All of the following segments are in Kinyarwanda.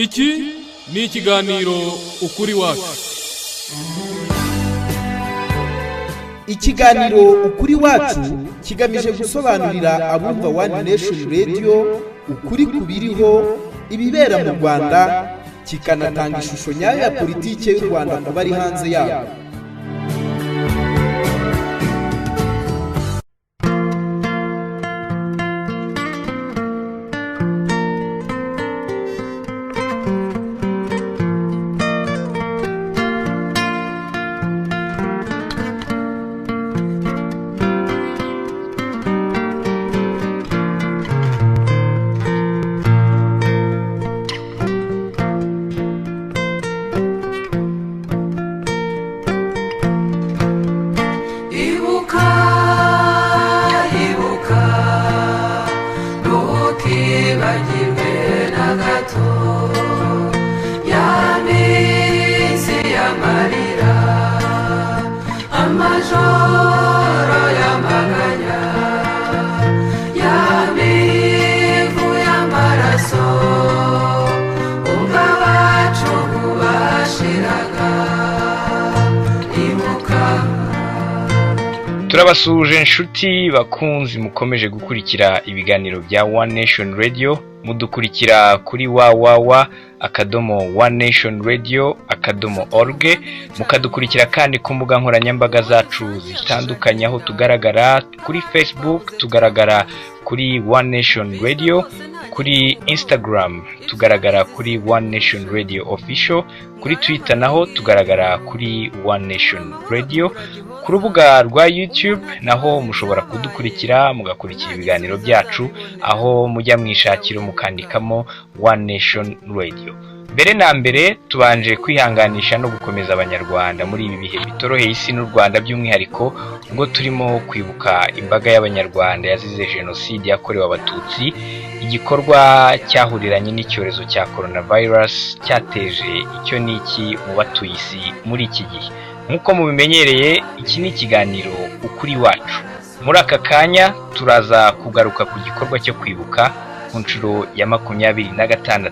Iki ni ikiganiro ukuri wacu. Ikiganiro ukuri wacu kigamije gusobanurira abumva One Nation Radio ukuri kubiriho ibibera mu Rwanda, kikanatanga ishusho nyayo ya politike y'u Rwanda ku bari hanze yabo. Turabasuje inshuti bakunzi mukomeje gukurikira ibiganiro bya One Nation Radio, mudukurikira kuri www.onenationradio.org, mukadukurikira kandi ku mbuga nkoranyambaga zacu zitandukanye, aho tugaragara kuri Facebook, tugaragara kuri One Nation Radio, kuri Instagram tugaragara kuri One Nation Radio Official, kuri Twitter naho tugaragara kuri One Nation Radio, ku rubuga rwa YouTube naho mushobora kudukurikira mugakurikira ibiganiro byacu, aho mujya mwishakira mukandikamo One Nation Radio. Mbere na mbere tubanje kwihanganisha no gukomeza abanyarwanda muri ibi bihe bitoroheye isi n'u Rwanda, by'umwihariko ubwo turimo kwibuka imbaga y'abanyarwanda yazize jenoside yakorewe abatutsi, igikorwa cyahuriranye n'icyorezo cya coronavirus cyateje icyo n'iki mu batuye isi muri iki gihe. Nkuko mubimenyereye, iki ni ikiganiro ukuri wacu. Muri aka kanya turaza kugaruka ku gikorwa cyo kwibuka ku nshuro ya 26.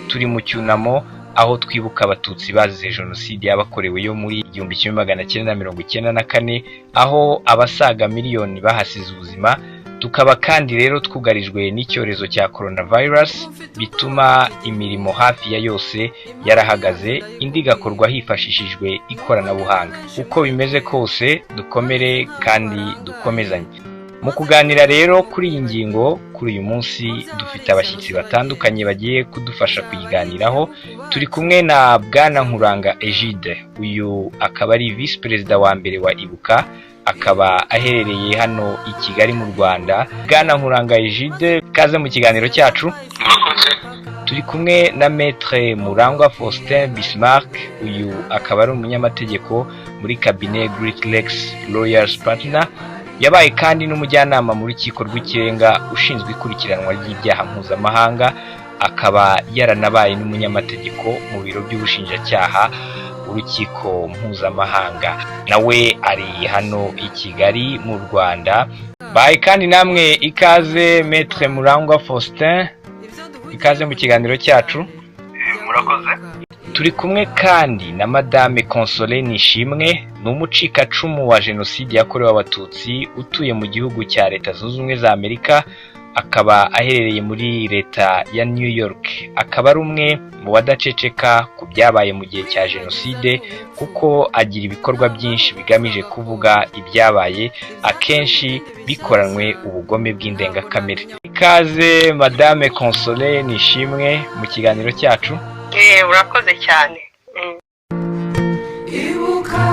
Turi mu cyunamo aho twibuka abatutsi bazize jenoside yabakorewe yo muri 1994, aho abasaga miliyoni bahasize ubuzima. Tukaba kandi rero twugarijwe n'icyorezo cya coronavirus, bituma imirimo hafi ya yose yarahagaze, indi gakorwa hifashishijwe ikoranabuhanga. Uko bimeze kose dukomere kandi dukomezanye. Mu kuganira rero kuri iyi ngingo, kuri uyu munsi dufite abashyitsi batandukanye bagiye kudufasha kuyiganiraho. Turi kumwe na Bwana Nkuranga Egide, uyu akaba ari Vice Perezida wa mbere wa Ibuka, akaba aherereye hano i Kigali mu Rwanda. Bwana Nkuranga Egide, kaze mu kiganiro cyacu. Turi kumwe na Maître Murangwa Faustin Bismarck, uyu akaba ari umunyamategeko muri cabinet Great Lakes Lawyers Partner, yabaye kandi n'umujyanama mu rukiko rw'ikirenga ushinzwe ikurikiranwa ry'ibyaha mpuzamahanga, akaba yaranabaye n'umunyamategeko mu biro by'ubushinjacyaha urukiko mpuzamahanga. Nawe ari hano i Kigali mu Rwanda. Baye kandi namwe ikaze Maître Murangwa Faustin, ikaze mu kiganiro cyacu. Murakoze. Turi kumwe kandi na Madame Consolée Nishimwe, n'umucikacumu wa jenoside yakorewe abatutsi utuye mu gihugu cya Leta Zunze Ubumwe za Amerika, akaba aherereye muri leta ya New York. Akaba ari umwe mu badaceceka ku byabaye mu gihe cya jenoside, kuko agira ibikorwa byinshi bigamije kuvuga ibyabaye, akenshi bikoranwe ubugome bw'indengakamere. Ikaze Madame Consolée Nishimwe mu kiganiro cyacu. Urakoze cyane. Ibuka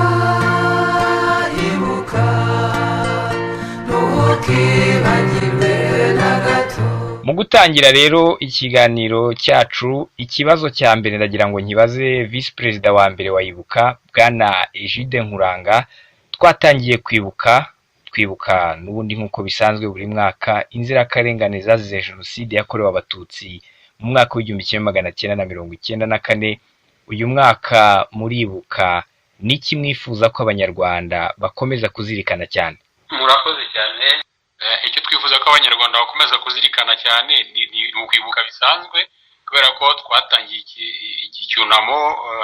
ntukibagirwe na gato. Mu gutangira rero ikiganiro cyacu, ikibazo cya mbere ndagira ngo nkibaze Vice Perezida wa mbere wa Ibuka, Bwana Egide Nkuranga. Twatangiye twibuka n'ubundi nk'uko bisanzwe buri mwaka inzirakarengane zazize jenoside yakorewe abatutsi mu mwaka w'1994. Uyu mwaka muribuka, niki mwifuza ko abanyarwanda bakomeza kuzirikana cyane? Murakoze cyane. Icyo twifuza ko abanyarwanda bakomeza kuzirikana cyane ni ukwibuka bisanzwe, kubera ko twatangiye iki cyunamo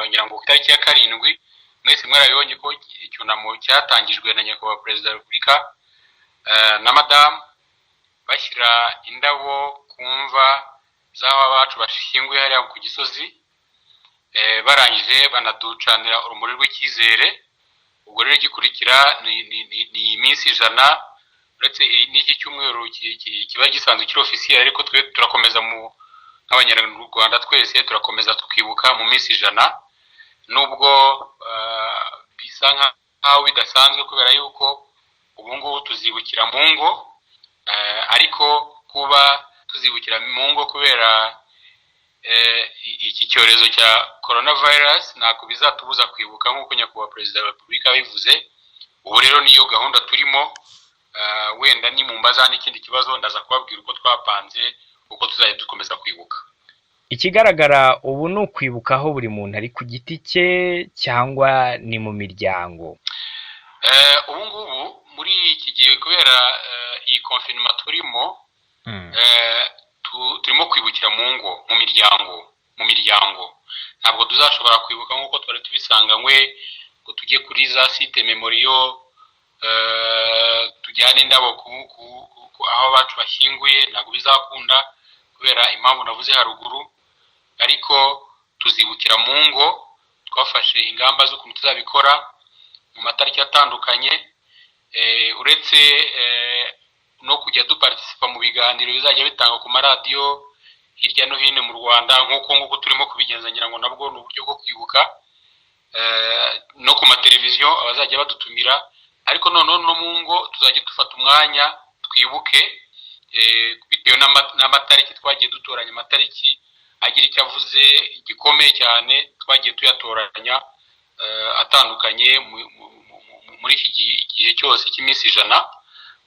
ngira ngo itariki ya 7 mwese mwarabibonye ko icyunamo cyatangijwe na nyakubahwa Perezida wa Repubulika na Madame bashyira indabo kumva z'aba bacu bashyinguye hariya ku Gisozi, barangije banaducanira urumuri rw'icyizere. Ubwo rero gikurikira ni iminsi 100, uretse n'iki cyumweru kiba gisanzwe kiri officiel, ariko twe turakomeza mu nk'abanyarwanda twese turakomeza tukibuka mu minsi 100, nubwo bisa nkaho bidasanzwe kubera yuko ubu ngubu tuzibukira mu ngo, ariko kuba tuzibukira mu ngo kubera iki cyorezo cya coronavirus ntabwo bizatubuza kwibuka nk'uko nyakubahwa Perezida wa Repubulika bivuze. Ubu rero niyo gahunda turimo, wenda ni mu mbaza n'ikindi kibazo ndaza kubabwira uko twapanze uko tuzajya dukomeza kwibuka. Ikigaragara ubu ni ukwibuka aho buri muntu ari ku giti cye cyangwa ni mu miryango? Ubu ngubu muri iki gihe kubera iyi confinement turimo, turimo kwibukira mu ngo, mu miryango. Ntabwo tuzashobora kwibuka nk'uko twari tubisanganywe ngo tujye kuri za site memorial tujyane indabo aho bacu bashyinguye, ntabwo bizakunda kubera impamvu navuze haruguru, ariko tuzibukira mu ngo. Twafashe ingamba z'ukuntu tuzabikora mu matariki atandukanye, uretse no kujya duparticipa mu biganiro bizajya bitanga ku maradiyo hirya no hino mu Rwanda nk'uko turimo kubigenza, ngira ngo nabwo ni uburyo bwo kwibuka, no ku mateleviziyo abazajya badutumira. Ariko noneho no mu ngo tuzajya dufata umwanya twibuke, bitewe n'amatariki twagiye dutoranya, amatariki agira icyo avuze gikomeye cyane twagiye tuyatoranya atandukanye muri iki gihe cyose cy'iminsi 100.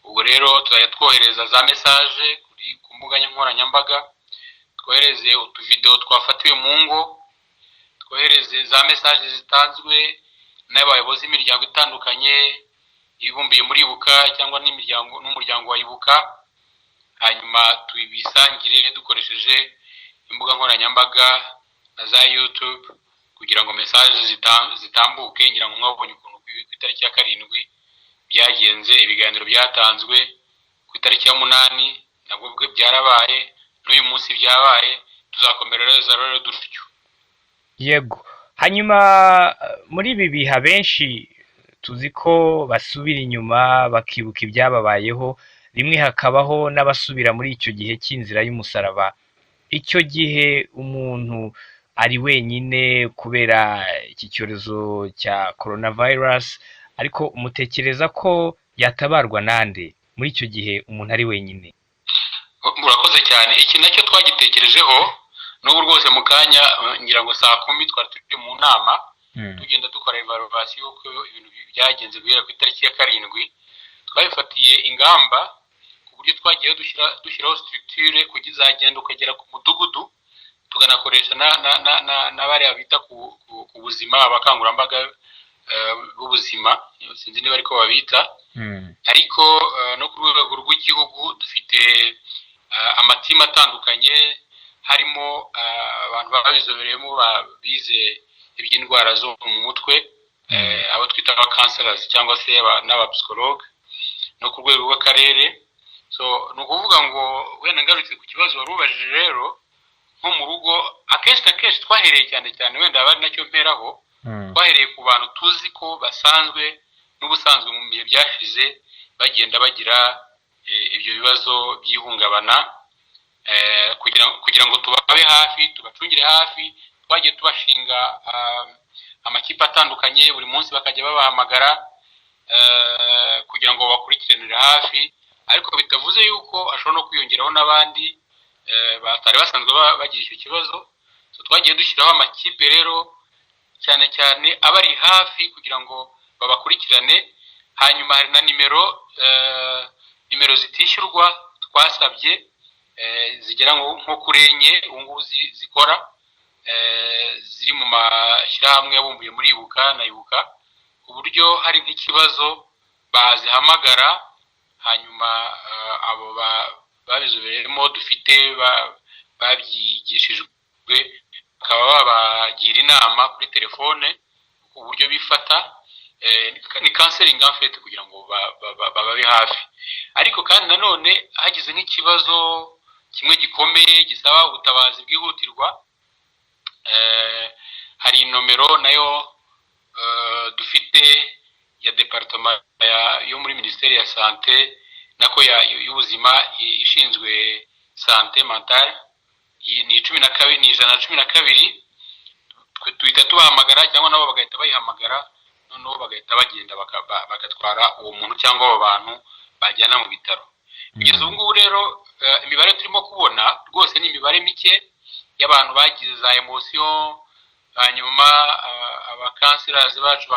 Ubwo rero tuzajya twohereza za message ku mbuga nkoranyambaga, twohereze utuvideo twafatiwe mu ngo, twohereze za message zitanzwe n'abayobozi b'imiryango itandukanye ibumbiye muri Ibuka cyangwa n'umuryango wa Ibuka, hanyuma tubisangire dukoresheje imbuga nkoranyambaga na za YouTube kugira ngo message zitambuke. Ngira ngo mwabonye ukuntu ku itariki ya 7 byagenze, ibiganiro byatanzwe ku itariki ya 8 nabwo byarabaye, n'uyu munsi byabaye, tuzakomereza rero dutyo. Yego, hanyuma muri ibi biha benshi tuzi ko basubira inyuma bakibuka ibyababayeho, rimwe hakabaho n'abasubira muri icyo gihe cy'inzira y'umusaraba. Icyo gihe umuntu ari wenyine kubera iki cyorezo cya coronavirus, ariko umutekereza ko yatabarwa nande muri icyo gihe umuntu ari wenyine? Murakoze cyane. Iki nacyo twagitekerejeho n'ubu rwose mu kanya, ngira ngo saa 10 twari turi mu nama tugenda dukora evaluation uko ibintu byagenze guhera ku itariki ya 7. Twabifatiye ingamba ku buryo twagiye dushyiraho structure kugizagenda ukagera ku mudugudu, tuganakoresha na bariya bita ku buzima, abakangurambaga b'ubuzima, sinzi niba ariko babita, ariko no ku rwego rw'igihugu dufite amatima atandukanye, harimo abantu babizobereyemo bize iby'indwara zo mu mutwe, abo twita aba counselors cyangwa se n'abapsychologue, no ku rwego rw'akarere. So no kuvuga ngo wenda ngarutse ku kibazo warubajije rero, nko mu rugo akenshi twahereye cyane wenda abari nacyo mperaho, twahereye ku bantu tuzi ko basanzwe n'ubusanzwe mu bihe byashize bagenda bagira ibyo bibazo by'ihungabana, kugira ngo tubabe hafi, tubacungire hafi. Twagiye tubashinga amakipe atandukanye, buri munsi bakajya babahamagara kugira ngo bakurikiranire hafi, ariko bitavuze yuko ashobora no kwiyongeraho n'abandi batari basanzwe bagira icyo kibazo. So twagiye dushyiraho amakipe rero cyane abari hafi kugira ngo babakurikirane. Hanyuma hari na nimero zitishyurwa twasabye, zigera nko kuri 4 ubu ngubu zikora, ziri mu mashyirahamwe yabumbuye muri Ibuka na Ibuka, ku buryo hari nk'ikibazo bazihamagara, hanyuma abo babizobereyemo dufite babyigishijwe ababishinzwe bakaba babagira inama kuri telefone uburyo bifata, ni counseling en fait kugira ngo babe hafi. Ariko kandi nanone hagize nk'ikibazo kimwe gikomeye gisaba ubutabazi bwihutirwa, hari nomero nayo dufite ya departement yo muri ministeri ya sante nako y'ubuzima ishinzwe sante mentale, ni 12 ni 112, tuhita tubahamagara cyangwa nabo bagahita bayihamagara, noneho bagahita bagenda bagatwara uwo muntu cyangwa abo bantu bajyana mu bitaro. Kugeza ubu ngubu rero imibare turimo kubona rwose ni imibare mike y'abantu bagize za emotion, hanyuma abakanserazi bacu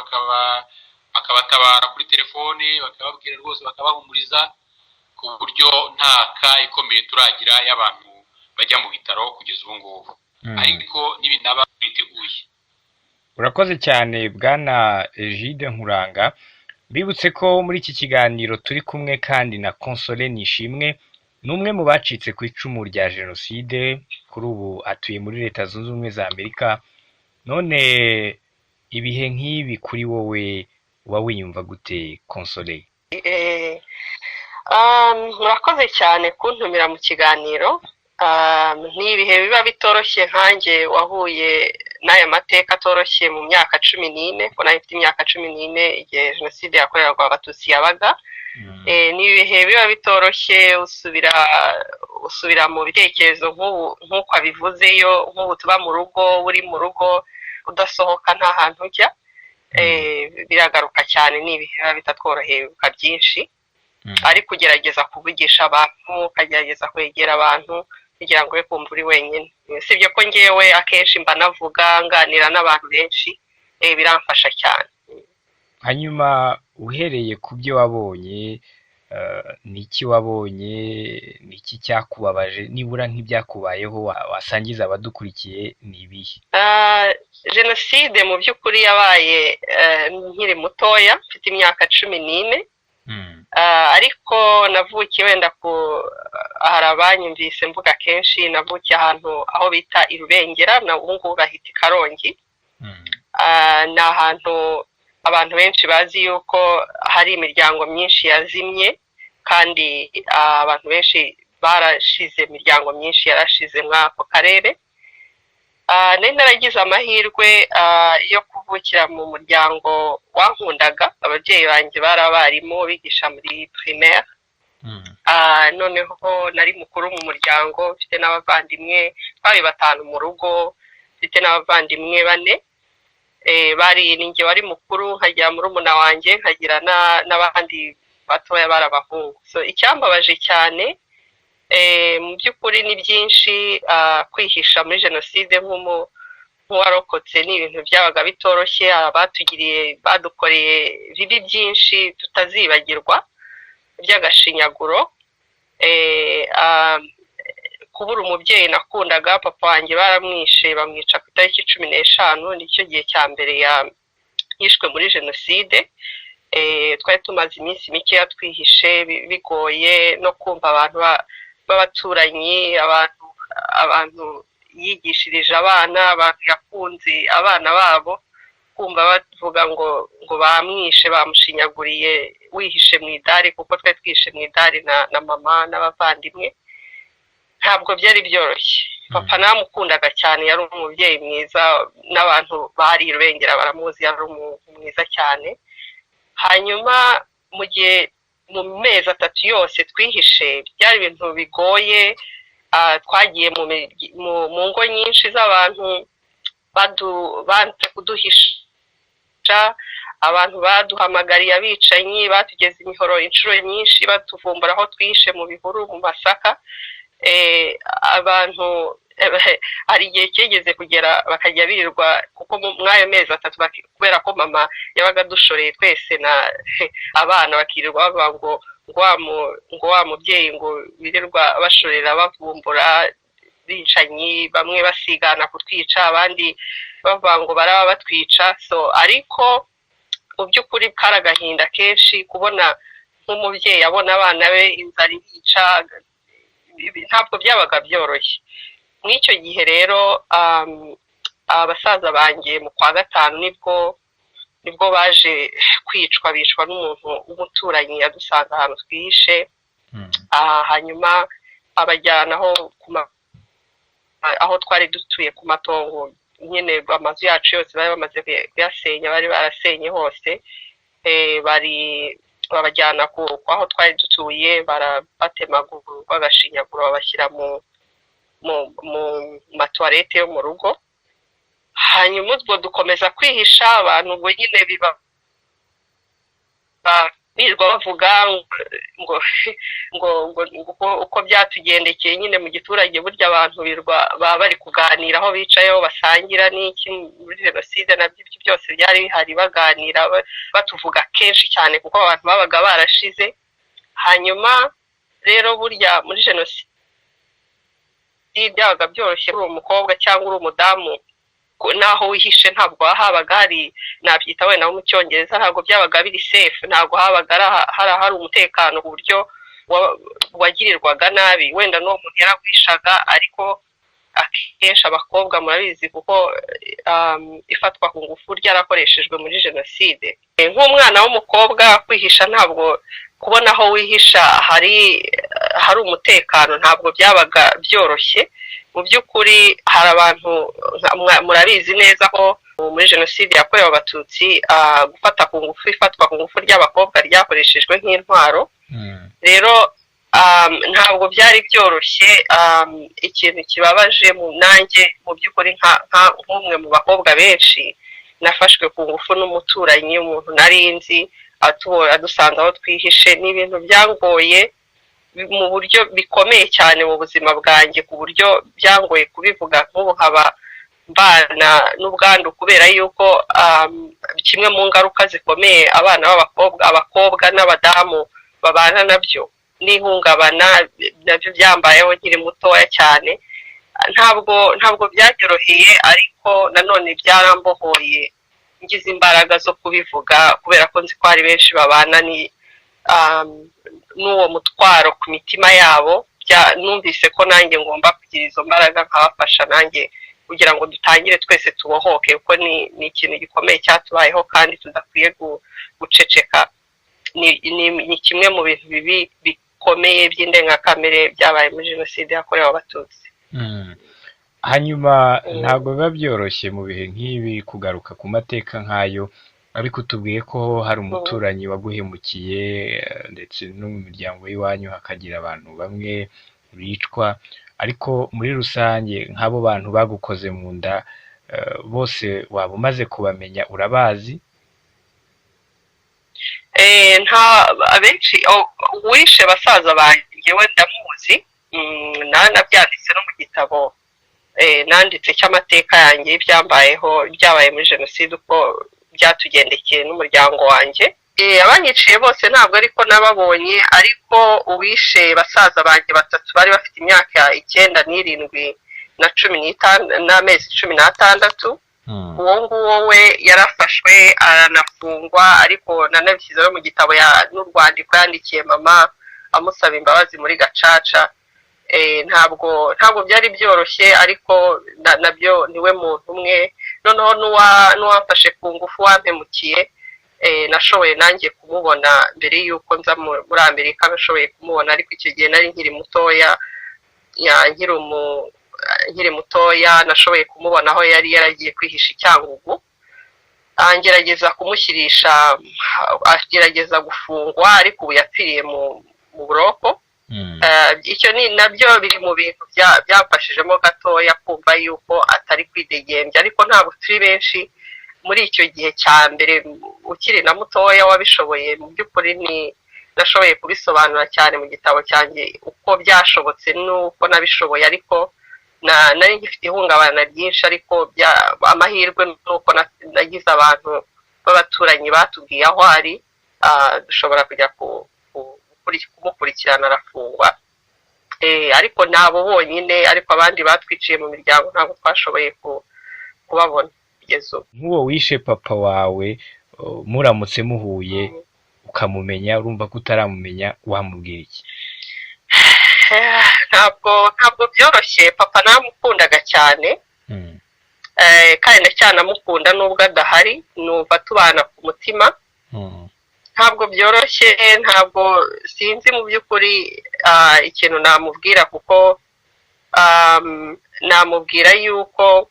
bakabatabara kuri telefone, bakababwira rwose, bakabahumuriza ku buryo nta ka ikomeye turagira y'abantu bajya mu bitaro kugeza ubu ngubu. Ariko n'ibinaba biteguye. Urakoze cyane bwana Egide Nkuranga. Bibutse ko muri iki kiganiro turi kumwe kandi na Console Nishimwe, numwe mu bacitse ku icumu rya jenoside, kuri ubu atuye muri Leta Zunze Ubumwe za Amerika. None ibihe nk'ibi kuri wowe uba wiyumva gute Console? Murakoze cyane kuntumira mu kiganiro. N'ibihe biba bitoroshye nkanjye wahuye n'aya mateka atoroshye mu myaka 14, ko nayo mfite imyaka 14 igihe jenoside yakorewe abatutsi yabaga. N'ibihe biba bitoroshye, usubira mu bitekerezo nk'uko abivuzeyo, nk'ubu tuba mu rugo, uri mu rugo udasohoka nta hantu ujya, biragaruka cyane. N'ibihe biba bitatworoheye byinshi, ariko ugerageza kuvugisha abantu, ukagerageza kwegera abantu kugira ngo we kumva uri wenyine. Sibyo ko ngewe akenshi mba navuga nganira n'abantu benshi, biramfasha cyane. Hanyuma uhereye ku byo wabonye, niki wabonye, niki cyakubabaje, nibura nk'ibyakubayeho wasangiza abadukurikiye nibihe? Jenoside mu by'ukuri yabaye nkiri mutoya, mfite imyaka 14. Ariko navukiye wenda hari abanyumvise mvuga kenshi, navukiye ahantu aho bita Irubengera, na ubu ngubu bahita i Karongi. Ni ahantu abantu benshi bazi yuko hari imiryango myinshi yazimye, kandi abantu benshi barashize, imiryango myinshi yarashize mw'ako karere. Nari naragize amahirwe yo kuvukira mu muryango wankundaga. Ababyeyi banjye bari abarimu bigisha muri primaire. Noneho nari mukuru mu muryango, mfite n'abavandimwe bari 5 mu rugo, mfite n'abavandimwe 4. Bari ninjye wari mukuru, nkagira murumuna wanjye, nkagira n'abandi batoya barabahungu. So icyambabaje cyane mu by'ukuri ni byinshi. Kwihisha muri jenoside nk'uwarokotse ni ibintu byabaga bitoroshye. Abatugiriye, badukoreye bibi byinshi tutazibagirwa by'agashinyaguro. Kubura umubyeyi nakundaga, papa wanjye baramwishe, bamwica ku itariki 15, nicyo gihe cya mbere yishwe muri jenoside. Twari tumaze iminsi mike twihishe, bigoye no kumva abantu b'abaturanyi, abantu yigishirije abana, abantu yakunze abana babo, kumva bavuga ngo bamwishe, bamushinyaguriye wihishe mu idari, kuko twari twihishe mu idari na mama n'abavandimwe. Ntabwo byari byoroshye. Papa namukundaga cyane, yari umubyeyi mwiza, n'abantu bari Irubengera baramuzi, yari mwiza cyane. Hanyuma mu mezi 3 yose twihishe, byari ibintu bigoye. Twagiye mu ngo nyinshi z'abantu banze kuduhisha, abantu baduhamagariye abicanyi, batugeze imihoro inshuro nyinshi, batuvumbura aho twihishe mu bihuru, mu masaka. Abantu hari igihe cyegeze kugera bakajya birirwa, kuko mw'ayo mezi 3 kubera ko mama yabaga dushoreye twese na abana, bakirirwa bavuga ngo wa mubyeyi ngo birirwa bashorera bavumbura bicanyi, bamwe basigana kutwica, abandi bavuga ngo baraba batwica. So ariko mu by'ukuri karagahinda kenshi kubona nk'umubyeyi abona abana be inzara yica, ntabwo byabaga byoroshye. mw'icyo gihe rero abasaza banjye mu kwa gatanu nibwo baje bicwa n'umuntu w'umuturanyi yadusanga ahantu twihishe. Hanyuma abajyana aho twari dutuye ku matongo nyine, amazu yacu yose bari bamaze kuyasenya, bari barasenye hose. Babajyana aho twari dutuye, barabatemagura bagashinyagura, babashyira mu matuwarete yo mu rugo. Hanyuma ubwo dukomeza kwihisha, abantu ubwo nyine birirwa bavuga ngo uko byatugendekeye nyine mu giturage. Burya abantu baba bari kuganira aho bicayeho basangira n'iki muri jenoside, nabyo byose byari bihari, baganira batuvuga kenshi cyane kuko abantu babaga barashize. Hanyuma rero burya muri jenoside byabaga byoroshye uri umukobwa cyangwa uri umudamu, naho wihishe ntabwo habaga hari, nabyita wenda mu cyongereza, ntabwo byabaga biri safe, ntabwo habaga hari umutekano ku buryo wagirirwaga nabi. Wenda n'uwo muntu yaragwishaga, ariko akenshi abakobwa murabizi kuko ifatwa ku ngufu ryarakoreshejwe muri jenoside. Nk'umwana w'umukobwa kwihisha, ntabwo kubona aho wihisha hari umutekano, ntabwo byabaga byoroshye. Mu by'ukuri hari abantu murabizi neza ko muri jenoside yakorewe abatutsi ifatwa ku ngufu ry'abakobwa ryakoreshejwe nk'intwaro. Rero ntabwo byari byoroshye. Ikintu kibabaje nanjye mu by'ukuri nk'umwe mu bakobwa benshi nafashwe ku ngufu n'umuturanyi, umuntu nari nzi, adusanze aho twihishe. Ni ibintu byangoye mu buryo bikomeye cyane mu buzima bwanjye, ku buryo byangoye kubivuga. Nk'ubu nkaba mbana n'ubwandu kubera yuko kimwe mu ngaruka zikomeye abana abakobwa n'abadamu babana nabyo n'ihungabana, nabyo byambayeho nkiri mutoya cyane. Ntabwo byanyoroheye, ariko nanone byarambohoye, ngize imbaraga zo kubivuga kubera ko nzi ko hari benshi babana n'uwo mutwaro ku mitima yabo. Numvise ko nanjye ngomba kugira izo mbaraga nkabafasha nanjye kugira ngo dutangire twese tubohoke, kuko ni ikintu gikomeye cyatubayeho kandi tudakwiye guceceka. Ni kimwe mu bintu bibi bikomeye by'indengakamere byabaye muri jenoside yakorewe abatutsi. Hanyuma ntabwo biba byoroshye mu bihe nk'ibi kugaruka ku mateka nk'ayo, ariko tubwiye ko hari umuturanyi waguhemukiye, ndetse no mu miryango y'iwanyu hakagira abantu bamwe bicwa. Ariko muri rusange nk'abo bantu bagukoze mu nda bose waba umaze kubamenya, urabazi? Abenshi wishe basaza banjye we ndamuzi, nabyanditse no mu gitabo nanditse cy'amateka yanjye y'ibyambayeho, byabaye muri jenoside, uko byatugendekeye n'umuryango wanjye. Abanyiciye bose ntabwo ariko nababonye, ariko uwishe basaza banjye batatu bari bafite imyaka 9 n'irindwi na 10 n'amezi 16. Uwo nguwo we yarafashwe aranafungwa, ariko nanabishyizeho mu gitabo n'urwandiko yandikiye mama amusaba imbabazi muri gacaca. Ntabwo byari byoroshye, ariko nabyo niwe muntu umwe. Noneho n'uwafashe ku ngufu wampemukiye, nashoboye nanjye kumubona mbere y'uko nza muri Amerika. Nashoboye kumubona, ariko icyo gihe nari nkiri mutoya. Nashoboye kumubona aho yari yaragiye kwihisha i Cyangugu, angerageza kumushyirisha, agerageza gufungwa, ariko ubu yapfiriye mu buroko. Icyo nabyo biri mu bintu byamfashijemo gatoya kumva yuko atari kwidegembya, ariko ntabwo turi benshi muri icyo gihe cya mbere. Ukiri na mutoya wabishoboye, mu by'ukuri nashoboye kubisobanura cyane mu gitabo cyanjye uko byashobotse n'uko nabishoboye. Ariko nari ngifite ihungabana ryinshi, ariko amahirwe n'uko nagize abantu b'abaturanyi batubwiye aho ari, dushobora kujya kumukurikirana arafungwa. Ariko nabo bonyine, ariko abandi batwiciye mu miryango ntabwo twashoboye kubabona kugeza ubu. Nk'uwo wishe papa wawe, muramutse muhuye ukamumenya, urumva ko utaramumenya, wamubwira iki? ntabwo byoroshye. Papa namukundaga cyane, kandi ndacyanamukunda nubwo adahari, numva tubana ku mutima. Ntabwo byoroshye, ntabwo sinzi mu by'ukuri ikintu namubwira, kuko namubwira yuko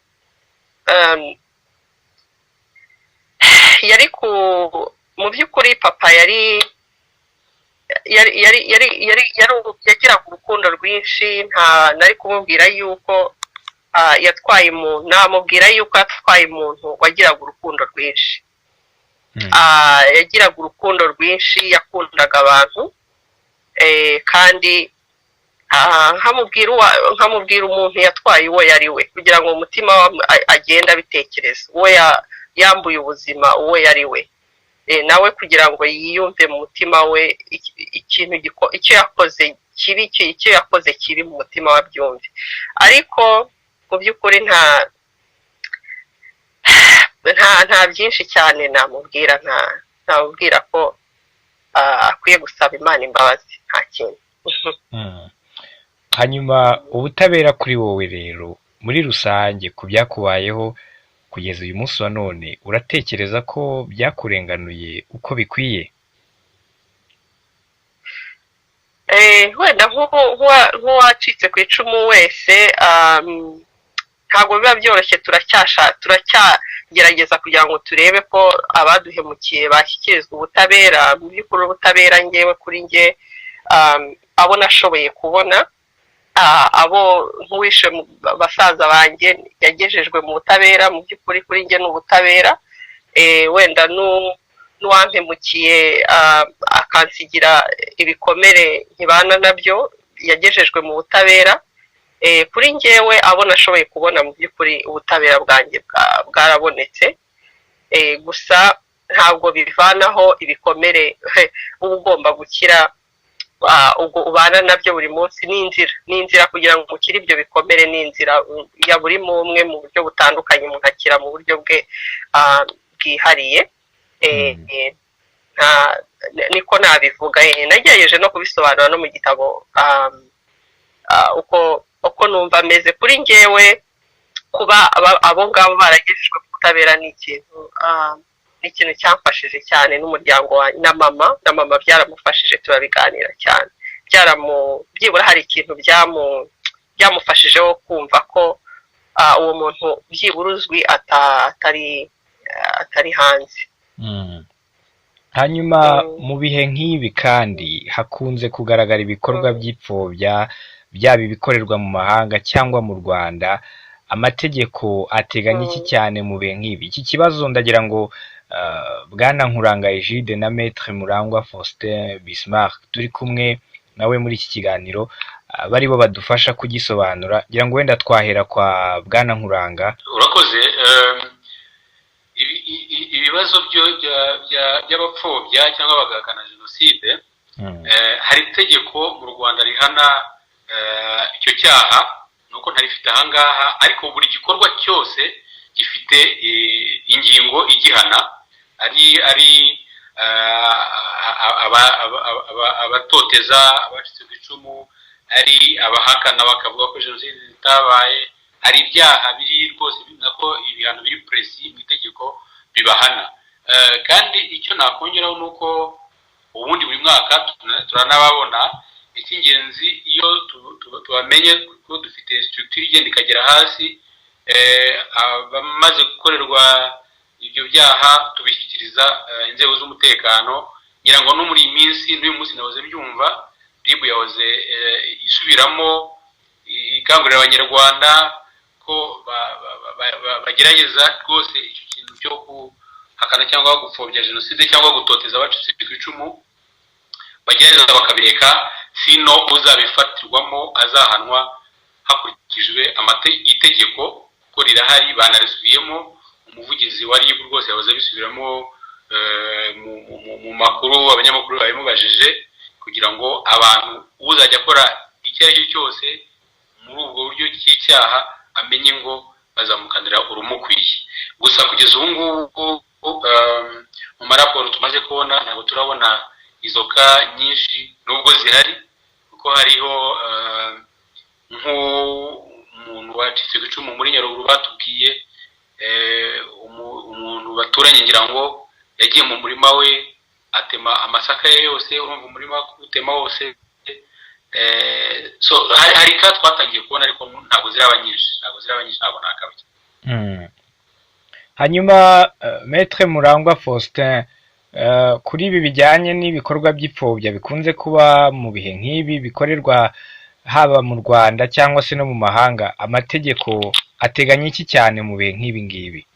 yari mu by'ukuri papa yagiraga urukundo rwinshi. nari kumubwira yuko yatwaye umuntu, namubwira yuko yatwaye umuntu wagiraga urukundo rwinshi. Yagiraga urukundo rwinshi, yakundaga abantu, kandi nkamubwira umuntu yatwaye uwo yari we, kugira ngo umutima agenda abitekereza uwo yambuye ubuzima, uwo yari we, nawe kugira ngo yiyumve mu mutima we icyo yakoze kibi, icyo yakoze kibi mu mutima we abyumve. Ariko mu by'ukuri nta byinshi cyane namubwira. Namubwira ko akwiye gusaba Imana imbabazi, nta kintu. Hanyuma ubutabera kuri wowe rero muri rusange ku byakubayeho kugeza uyu munsi wa none, uratekereza ko byakurenganuye uko bikwiye? Wenda nk'uwacitse ku icumu wese, ntabwo biba byoroshye. turacyagerageza kugira ngo turebe ko abaduhemukiye bashyikirizwa ubutabera. Mu by'ukuri ubutabera ngewe kuri nge, abo nashoboye kubona, abo nk'uwishe basaza banjye yagejejwe mu butabera. Mu by'ukuri kuri nge ni ubutabera. Wenda n'uwampemukiye akansigira ibikomere nkibana nabyo yagejejwe mu butabera. Kuri ngewe abo nashoboye kubona, mu by'ukuri ubutabera bwanjye bwarabonetse. Gusa ntabwo bivanaho ibikomere uba ugomba gukira. Ubwo ubana nabyo buri munsi. N'inzira kugira ngo ukire ibyo bikomere, n'inzira ya buri umwe mu buryo butandukanye, umuntu akira mu buryo bwe bwihariye. Niko nabivuga. Nagerageje no kubisobanura no mu gitabo uko numva ameze. Kuri ngewe kuba abo ngabo baragejejwe ku butabera ni ikintu cyamfashije cyane, n'umuryango na mama byaramufashije, turabiganira cyane. Byibura hari ikintu byamufashijeho kumva ko uwo muntu byibura uzwi atari hanze. Hanyuma mu bihe nk'ibi kandi hakunze kugaragara ibikorwa by'ipfobya, byaba ibikorerwa mu mahanga cyangwa mu Rwanda. Amategeko ateganya iki cyane mu bihe nk'ibi? Iki kibazo ndagira ngo Bwana Nkuranga Egide na Maître Murangwa Faustin Bismarck turi kumwe nawe muri iki kiganiro, bari bo badufasha kugisobanura. Ngira ngo wenda twahera kwa Bwana Nkuranga. Urakoze. Ibibazo by'abapfobya cyangwa bagahakana jenoside, hari itegeko mu Rwanda rihana icyo cyaha, nuko ntarifite ahangaha, ariko buri gikorwa cyose gifite ingingo igihana. ari abatoteza abacitse ku icumu, ari abahakana bakavuga ko jenoside zitabaye, hari ibyaha biri rwose nako ibihano biri presi mu itegeko bibahana. Kandi icyo nakongeraho nuko ubundi buri mwaka turanababona. Icy'ingenzi iyo tubamenye ko dufite structure igenda ikagera hasi, abamaze gukorerwa ibyo byaha tubishyikiriza inzego z'umutekano. Ngira ngo no muri iyi minsi, n'uyu munsi nahoze byumva, RIB yahoze isubiramo ikangurira abanyarwanda ko bagerageza rwose icyo kintu cyo guhakana cyangwa gupfobya jenoside cyangwa gutoteza abacitse ku icumu, bagerageza bakabireka, sino uzabifatirwamo azahanwa hakurikijwe itegeko ko rirahari, banarisubiyemo. Umuvugizi wa RIB rwose yahoze abisubiramo mu makuru, abanyamakuru babimubajije, kugira ngo abantu uzajya akora icyo ari cyo cyose muri ubwo buryo cy'icyaha amenye ngo bazamukanira urumukwiye. Gusa kugeza ubu ngubu mu maraporo tumaze kubona ntabwo turabona izo ka nyinshi, nubwo zihari, kuko hariho nk'umuntu wacitse ku icumu muri Nyaruguru batubwiye umuntu baturanye ngira ngo yagiye mu murima we atema amasaka ye yose, urumva umurima utema wose. So hari ka twatangiye kubona ariko ntabwo ziraba nyinshi ntabwo nakabye. Hanyuma Maître Murangwa Faustin, kuri ibi bijyanye n'ibikorwa by'ipfobya bikunze kuba mu bihe nk'ibi bikorerwa haba mu Rwanda cyangwa se no mu mahanga, amategeko ateganya iki cyane mu bihe nk'ibi ngibi?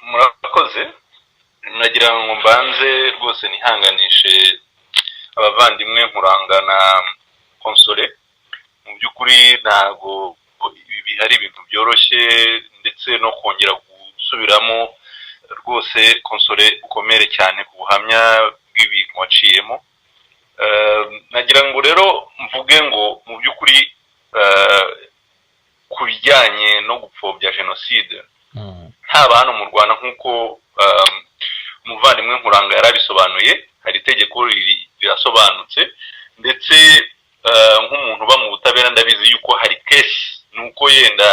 Murakoze, nagira ngo mbanze rwose nihanganishe abavandimwe Nkuranga na Konsole. Mu by'ukuri ntago ibi hari ibintu byoroshye, ndetse no kongera gusubiramo rwose Konsole ukomere cyane ku buhamya bw'ibintu waciyemo. Nagira ngo rero mvuge ngo mu by'ukuri ku bijyanye no gupfobya jenoside, haba hano mu Rwanda nk'uko umuvandimwe Nkuranga yarabisobanuye, hari itegeko rirasobanutse, ndetse nk'umuntu uba mu butabera ndabizi yuko hari case, nuko yenda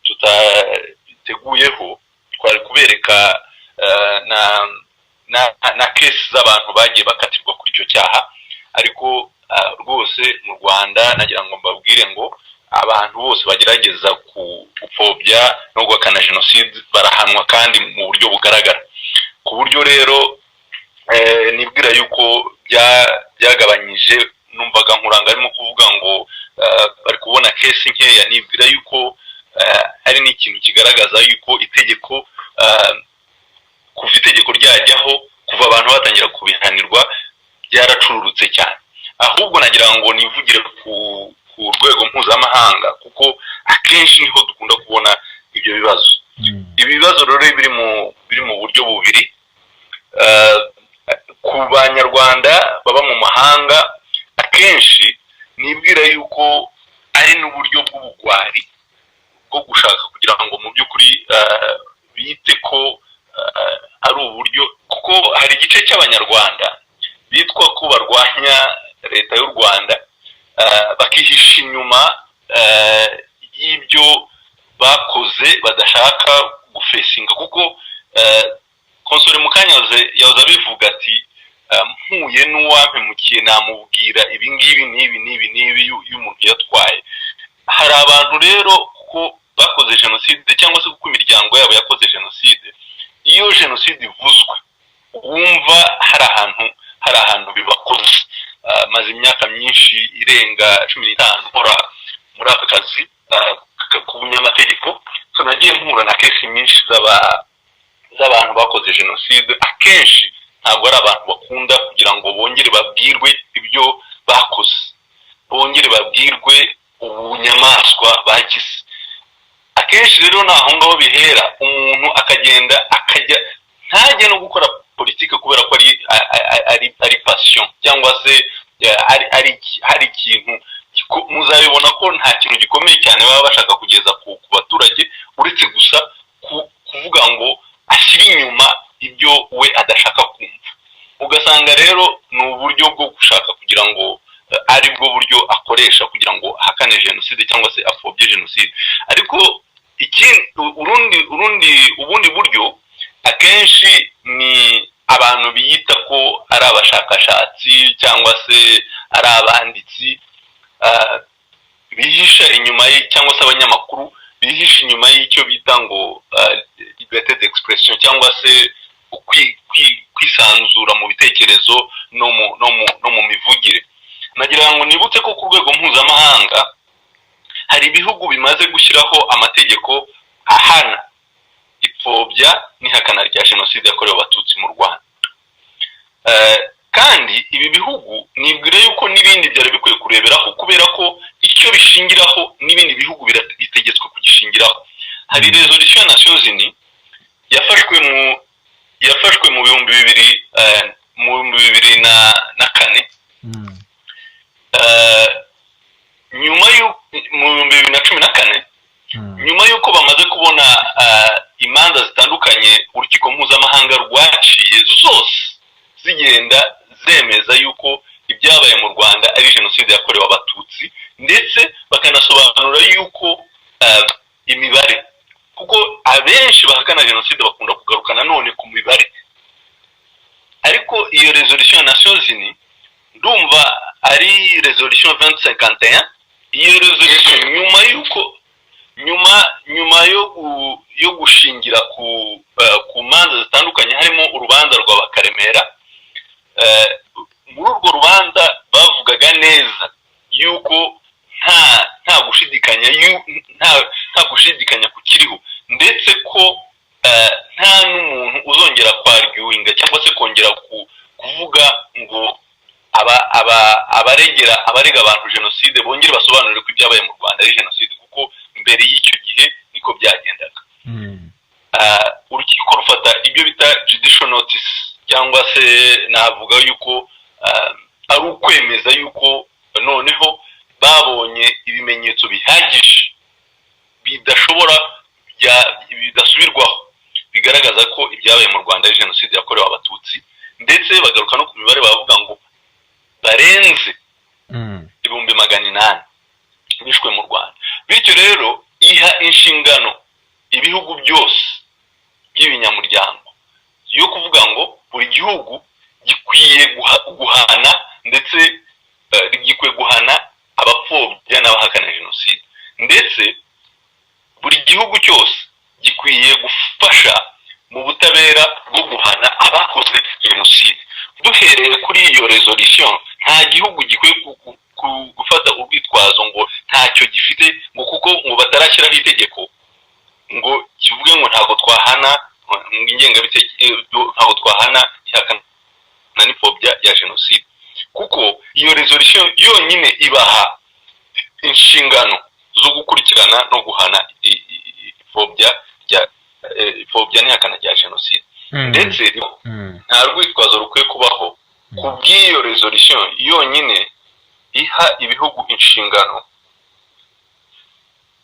tutateguyeho twari kubereka na case z'abantu bagiye bakatirwa kuri icyo cyaha. Ariko rwose mu Rwanda nagira ngo mbabwire ngo abantu bose bagerageza gupfobya no guhakana jenoside barahanwa kandi mu buryo bugaragara, ku buryo rero nibwira yuko byagabanyije. Numvaga Nkuranga arimo kuvuga ngo bari kubona case nkeya, nibwira yuko hari n'ikintu kigaragaza yuko itegeko kuva itegeko ryajyaho, kuva abantu batangira kubihanirwa, byaracururutse cyane. Ahubwo nagira ngo nivugire ku rwego mpuzamahanga, kuko akenshi niho dukunda kubona ibyo bibazo. Ibi bibazo rero biri mu buryo bubiri. Ku banyarwanda baba mu mahanga, akenshi nibwira yuko ari n'uburyo bw'ubugwari bwo gushaka kugira ngo mu by'ukuri bite ko ari uburyo, kuko hari igice cy'abanyarwanda bitwa ko barwanya leta y'u Rwanda, bakihisha inyuma y'ibyo bakoze badashaka gufesinga. Kuko Konsole Mukanya yaza bivuga ati mpuye n'uwampemukiye namubwira ibi n'ibi y'umuntu yatwaye. Hari abantu rero kuko bakoze jenoside, cyangwa se kuko imiryango yabo yakoze jenoside, iyo jenoside ivuzwe wumva hari ahantu bibakoze. Maze imyaka myinshi irenga 15 nkora muri aka kazi k'ubunyamategeko, so nagiye mpura na case nyinshi z'abantu bakoze jenoside. Akenshi ntabwo ari abantu bakunda kugira ngo bongere babwirwe ibyo bakoze, bongere babwirwe ubunyamaswa bagize. Akenshi rero naho ngaho bihera, umuntu akajya ntajye no gukora politike kubera ko ari passion, cyangwa se hari ikintu muzabibona ko nta kintu gikomeye cyane baba bashaka kugeza ku baturage, uretse gusa kuvuga ngo ashyire inyuma ibyo we adashaka kumva. Ugasanga rero ni uburyo bwo gushaka kugira ngo ari bwo buryo akoresha kugira ngo ahakane jenoside cyangwa se apfobye jenoside. Ariko ubundi buryo akenshi ni abantu biyita ko ari abashakashatsi cyangwa se ari abanditsi, bihisha inyuma cyangwa se abanyamakuru bihisha inyuma y'icyo bita ngo liberté d'expression, cyangwa se kwisanzura mu bitekerezo no mu mivugire. Nagira ngo nibutse ko ku rwego mpuzamahanga hari ibihugu bimaze gushyiraho amategeko ahana ipfobya n'ihakana rya jenoside yakorewe abatutsi mu Rwanda. Kandi ibi bihugu nibwira yuko n'ibindi byari bikwiye kureberaho, kubera ko icyo bishingiraho n'ibindi bihugu bitegetswe kugishingiraho. Hari resolution ya Nations Unies yafashwe mu 2004 nyuma mu 2014, nyuma y'uko bamaze kubona imanza zitandukanye urukiko mpuzamahanga rwaciye zose zigenda zemeza yuko ibyabaye jenoside yakorewe abatutsi, ndetse bakanasobanura yuko imibare, kuko abenshi bahakana jenoside bakunda kugaruka nanone ku mibare, ariko iyo resolution ya Nations Unies ndumva ari resolution 2051. iyo resolution nyuma yo gushingira ku manza zitandukanye, harimo urubanza rwa Bakaremera, muri urwo rubanza bavugaga neza yuko nta gushidikanya kukiriho, ndetse ko nta n'umuntu uzongera kwarguinga cyangwa se kongera kuvuga ngo abarega abantu jenoside bongere basobanurire ko ibyabaye mu Rwanda ari jenoside, kuko mbere y'icyo gihe niko byagendaga. Urukiko rufata ibyo bita judicial notice, cyangwa se navuga yuko ari ukwemeza yuko noneho babonye ibimenyetso bihagije bidasubirwaho bigaragaza ko ibyabaye mu Rwanda ari jenoside yakorewe abatutsi, ndetse bagaruka no ku mibare bavuga ngo barenze 800 bishwe mu Rwanda. Bityo rero iha inshingano ibihugu byose by'ibinyamuryango yo kuvuga ngo buri gihugu gikwiye guhana, ndetse gikwiye guhana abapfobya n'abahakana jenoside, ndetse buri gihugu cyose gikwiye gufasha mu butabera bwo guhana abakoze jenoside. Duhereye kuri iyo resolution, nta gihugu gikwiye gufata urwitwazo ngo ntacyo gifite, ngo kuko ngo batarashyiraho itegeko ngo kivuge ngo ntabwo twahana ntabwo twahana ihakana n'ipfobya ya jenoside, kuko iyo resolution yonyine ibaha inshingano zo gukurikirana no guhana ipfobya n'ihakana rya jenoside. Ndetse nta rwitwazo rukwiye kubaho ku bw'iyo resolution yonyine iha ibihugu inshingano.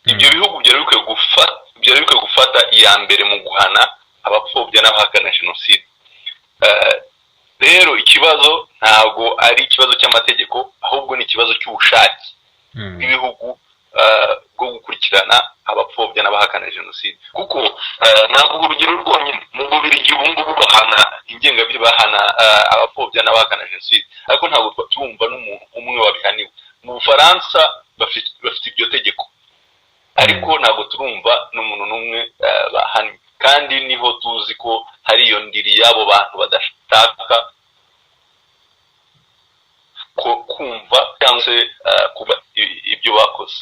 Ibyo bihugu byari bikwiye gufata iya mbere mu guhana abapfobya n'abahakana jenoside. Rero ikibazo ntabwo ari ikibazo cy'amategeko, ahubwo ni ikibazo cy'ubushake bw'ibihugu bwo gukurikirana abapfobya n'abahakana jenoside, kuko ntabwo urugero rwonyine mu Bubiligi ubu ngubu bahana ingengabire, bahana abapfobya n'abahakana jenoside, ariko ntabwo twumva n'umuntu umwe wabihaniwe. Mu Bufaransa bafite iryo tegeko, ariko ntabwo turumva n'umuntu n'umwe bahaniwe, kandi niho tuzi ko hari iyo ndiri y'abo bantu badashaka kumva cyangwa se kuba ibyo bakoze,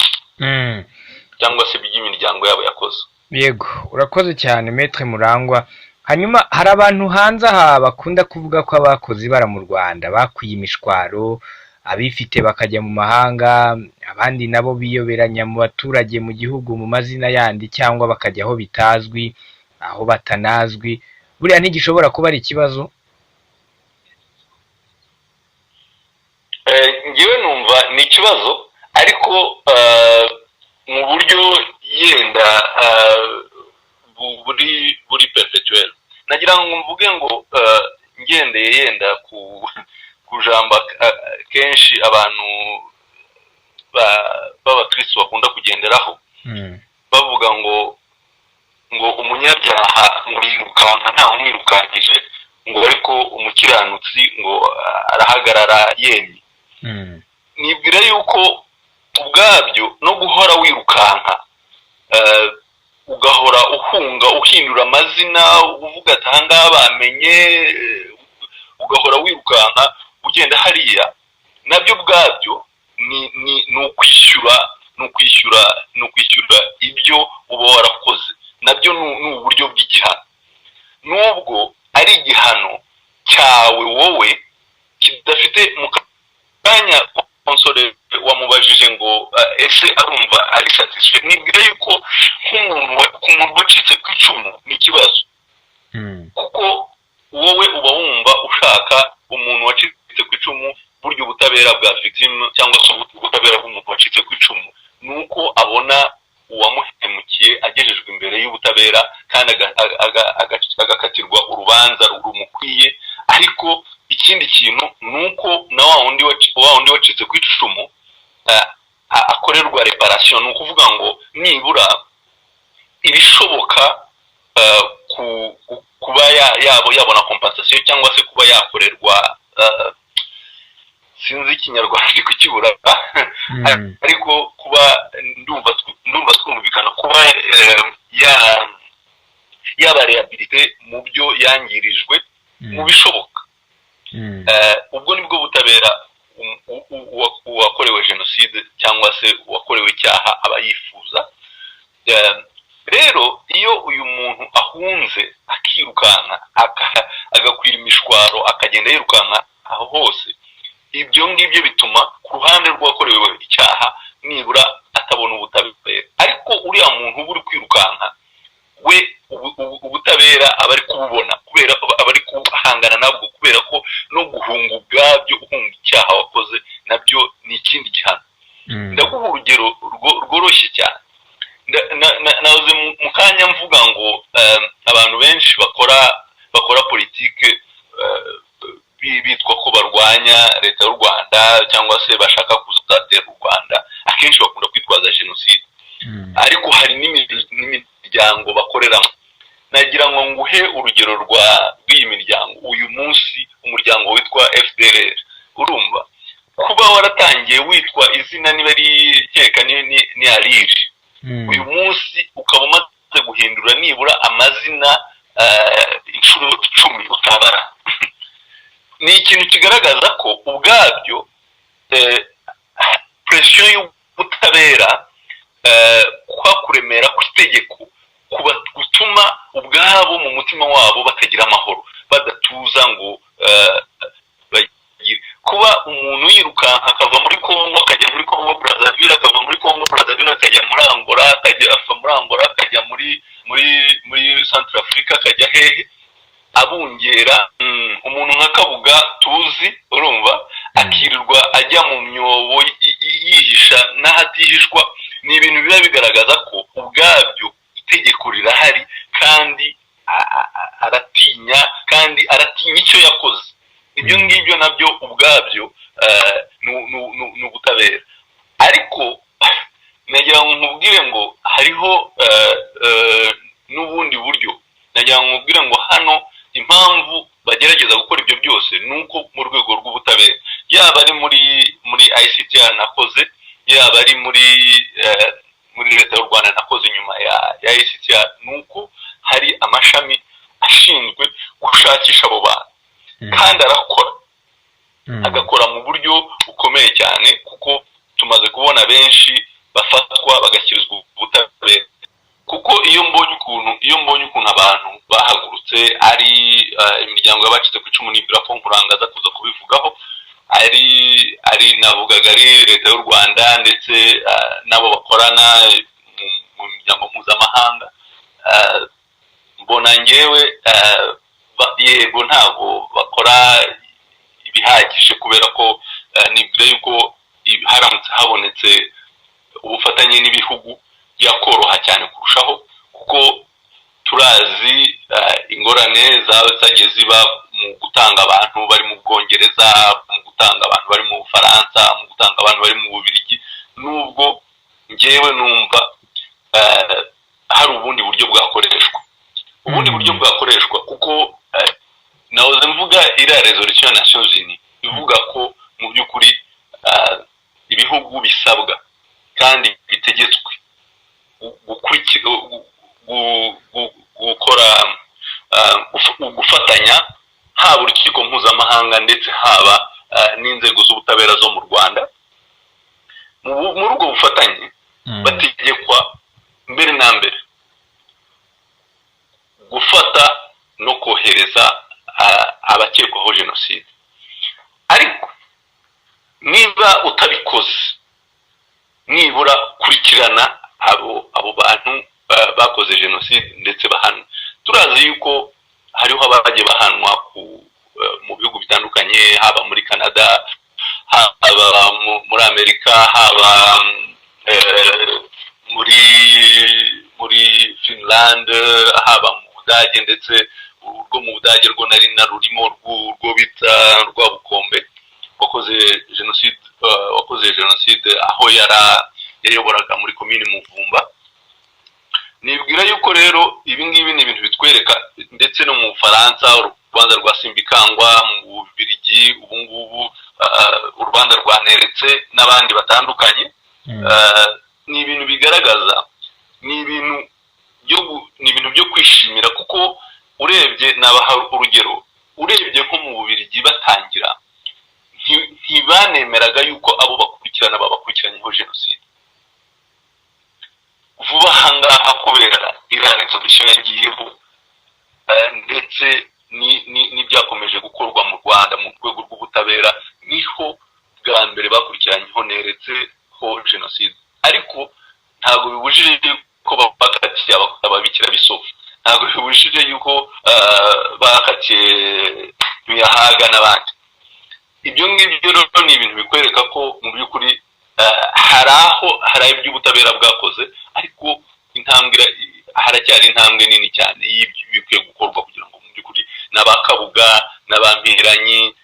cyangwa se by'imiryango yabo yakoze. Yego, urakoze cyane Maître Murangwa. Hanyuma hari abantu hanze aha bakunda kuvuga ko abakoze ibara mu Rwanda bakwiye imishwaro, abifite bakajya mu mahanga, abandi nabo biyoberanya mu baturage mu gihugu mu mazina yandi, cyangwa bakajya aho bitazwi, aho batanazwi. Buriya ntigishobora kuba ari ikibazo? Ngewe numva ni ikibazo, ariko mu buryo yenda buri perpetuel. Nagira ngo mvuge ngo ngendeye yenda ku jambo kenshi abantu b'abakristo bakunda kugenderaho, bavuga ngo umunyabyaha mwirukanka nta umwirukankije, ngo ariko umukiranutsi ngo arahagarara yemye. Nibwira yuko ubwabyo no guhora wirukanka, ugahora uhindura amazina, uvuga ati ahangaha bamenye, ugahora wirukanka ugenda hariya, nabyo ubwabyo ni ukwishyura ibyo uba warakoze. Nabyo ni uburyo bw'igihano, nubwo ari igihano cyawe wowe kidafite mu kanya. Konsole wamubajije ngo ese arumva ari satisfait. Nibwira yuko nk'umuntu wacitse ku icumu ni ikibazo, kuko wowe uba wumva ushaka umuntu wacitse ku icumu. Buryo ubutabera bwa victime cyangwa se ubutabera bw'umuntu wacitse ku icumu nuko abona uwamuhemukiye agejejwe imbere y'ubutabera, kandi agakatirwa urubanza rumukwiye. Ariko ikindi kintu nuko na wa wundi wacitse ku icumu akorerwa reparation, ni ukuvuga ngo nibura ibishoboka kuba yabona compensation cyangwa se kuba yakorerwa sinzi ikinyarwanda ndi kukibura ariko kuba ndumva twumvikana kuba yaba rehabilité mu byo yangirijwe mu bishoboka. Ubwo nibwo butabera uwakorewe jenoside cyangwa se uwakorewe icyaha aba yifuza. Rero iyo uyu muntu ahunze akirukanka agakwira imishwaro akagenda yirukanka aho hose, ibyo ngibyo bituma ku ruhande rw'uwakorewe icyaha nibura atabona ubutabera. Ariko uriya muntu uba uri kwirukanka we ubutabera aba ari kububona, kubera aba ari guhangana nabwo, kubera ko no guhunga ubwabyo, uhunga icyaha wakoze nabyo ni ikindi gihano. Ndaguha urugero rworoshye cyane. Nahoze mu kanya mvuga ngo abantu benshi bakora politike bitwa ko barwanya leta y'u Rwanda cyangwa se bashaka kuzatera u Rwanda, akenshi bakunda kwitwaza jenoside, ariko hari n'imiryango bakoreramo. Nagira ngo nguhe urugero rw'iyi miryango. Uyu munsi umuryango witwa FDLR, urumva kuba waratangiye witwa izina niba ari keka ni Aliri, uyu munsi ukaba umaze guhindura nibura amazina inshuro 10 utabara. Ni ikintu kigaragaza ko ubwabyo presiyo y'ubutabera kwakuremera kw'itegeko gutuma ubwabo mu mutima wabo batagira amahoro, badatuza ngo kuba umuntu yirukanka akava muri Kongo akajya muri Kongo Brazzaville, akava muri Kongo Brazzaville akajya muri Angola, akajya muri Central Africa, akajya hehe abungera. Umuntu nka Kabuga tuzi, urumva, akirirwa ajya mu myobo yihisha n'ahatihishwa. Ni ibintu biba bigaragaza ko ubwabyo itegeko rirahari kandi aratinya icyo yakoze. Ibyo ngibyo nabyo ubwabyo ni ubutabera. Ariko nagira ngo nkubwire ngo hariho n'ubundi buryo. Nagira ngo nkubwire ngo hano impamvu bagerageza gukora ibyo byose nuko mu rwego rw'ubutabera, yaba ari muri ICTR nakoze, yaba ari muri leta y'u Rwanda nakoze nyuma ya ICTR, nuko hari amashami ashinzwe gushakisha abo bantu, kandi agakora mu buryo bukomeye cyane, kuko tumaze kubona benshi bafatwa bagashyirizwa ubutabera. Kuko iyo mbonye ukuntu abantu bahagurutse, ari imiryango y'abacitse ku icumu n'ibirapo nkurangaza kuza kubivugaho, ari navugaga ari leta y'u Rwanda ndetse nabo bakorana mu miryango mpuzamahanga, mbona ngewe yego ntabwo bakora ibihagije, kubera ko nibwira yuko haramutse habonetse ubufatanye n'ibihugu byakoroha cyane kurushaho, kuko turazi ingorane zagiye ziba mu gutanga abantu bari mu Bwongereza, mu gutanga abantu bari mu Bufaransa, mu gutanga abantu bari mu Bubiligi. Nubwo ngewe numva hari ubundi buryo bwakoreshwa, kuko nahoze mvuga iriya resolution ya Nations Unies ivuga ko mu by'ukuri ibihugu bisabwa kandi bitegetswe gufatanya, haba urukiko mpuzamahanga ndetse haba n'inzego z'ubutabera zo mu Rwanda. Muri ubwo bufatanye bategekwa mbere na mbere gufata no kohereza abakekwaho jenoside. Ariko niba utabikoze, nibura kurikirana abo bantu bakoze jenoside ndetse bahanwa. Turazi yuko hariho abagiye bahanwa mu bihugu bitandukanye, haba muri Canada, haba muri Amerika, haba muri Finland, haba mu Budage, ndetse urwo mu Budage rwo nari narurimo rwo bita Rwabukombe, bakoze jenoside wakoze jenoside aho yayoboraga muri komini Muvumba. Nibwira yuko rero ibi ngibi ni ibintu bitwereka ndetse no mu Bufaransa urubanza rwa Simbikangwa, mu Bubiligi ubu ngubu urubanza rwa Neretse n'abandi batandukanye. Ni ibintu bigaragaza, ni ibintu byo kwishimira, kuko urebye nabaha urugero, urebye nko mu Bubiligi batangira ntibanemeraga yuko abo babakurikiranyeho jenoside. Vuba ahangaha kubera iriya resolution yagiyeho ndetse n'ibyakomeje gukorwa mu Rwanda mu rwego rw'ubutabera, niho bwa mbere bakurikiranyeho Neretseho jenoside. Ariko ntabwo bibujije yuko bakatiye ababikira bisofu, ntabwo bibujije yuko bakatiye Nyahaga n'abandi. Ibyo ngibyo rero ni ibintu bikwereka ko mu by'ukuri hari iby'ubutabera bwakoze, ariko haracyari intambwe nini cyane y'ibikwiye gukorwa kugira ngo mu by'ukuri n'abakabuga n'abampiranyi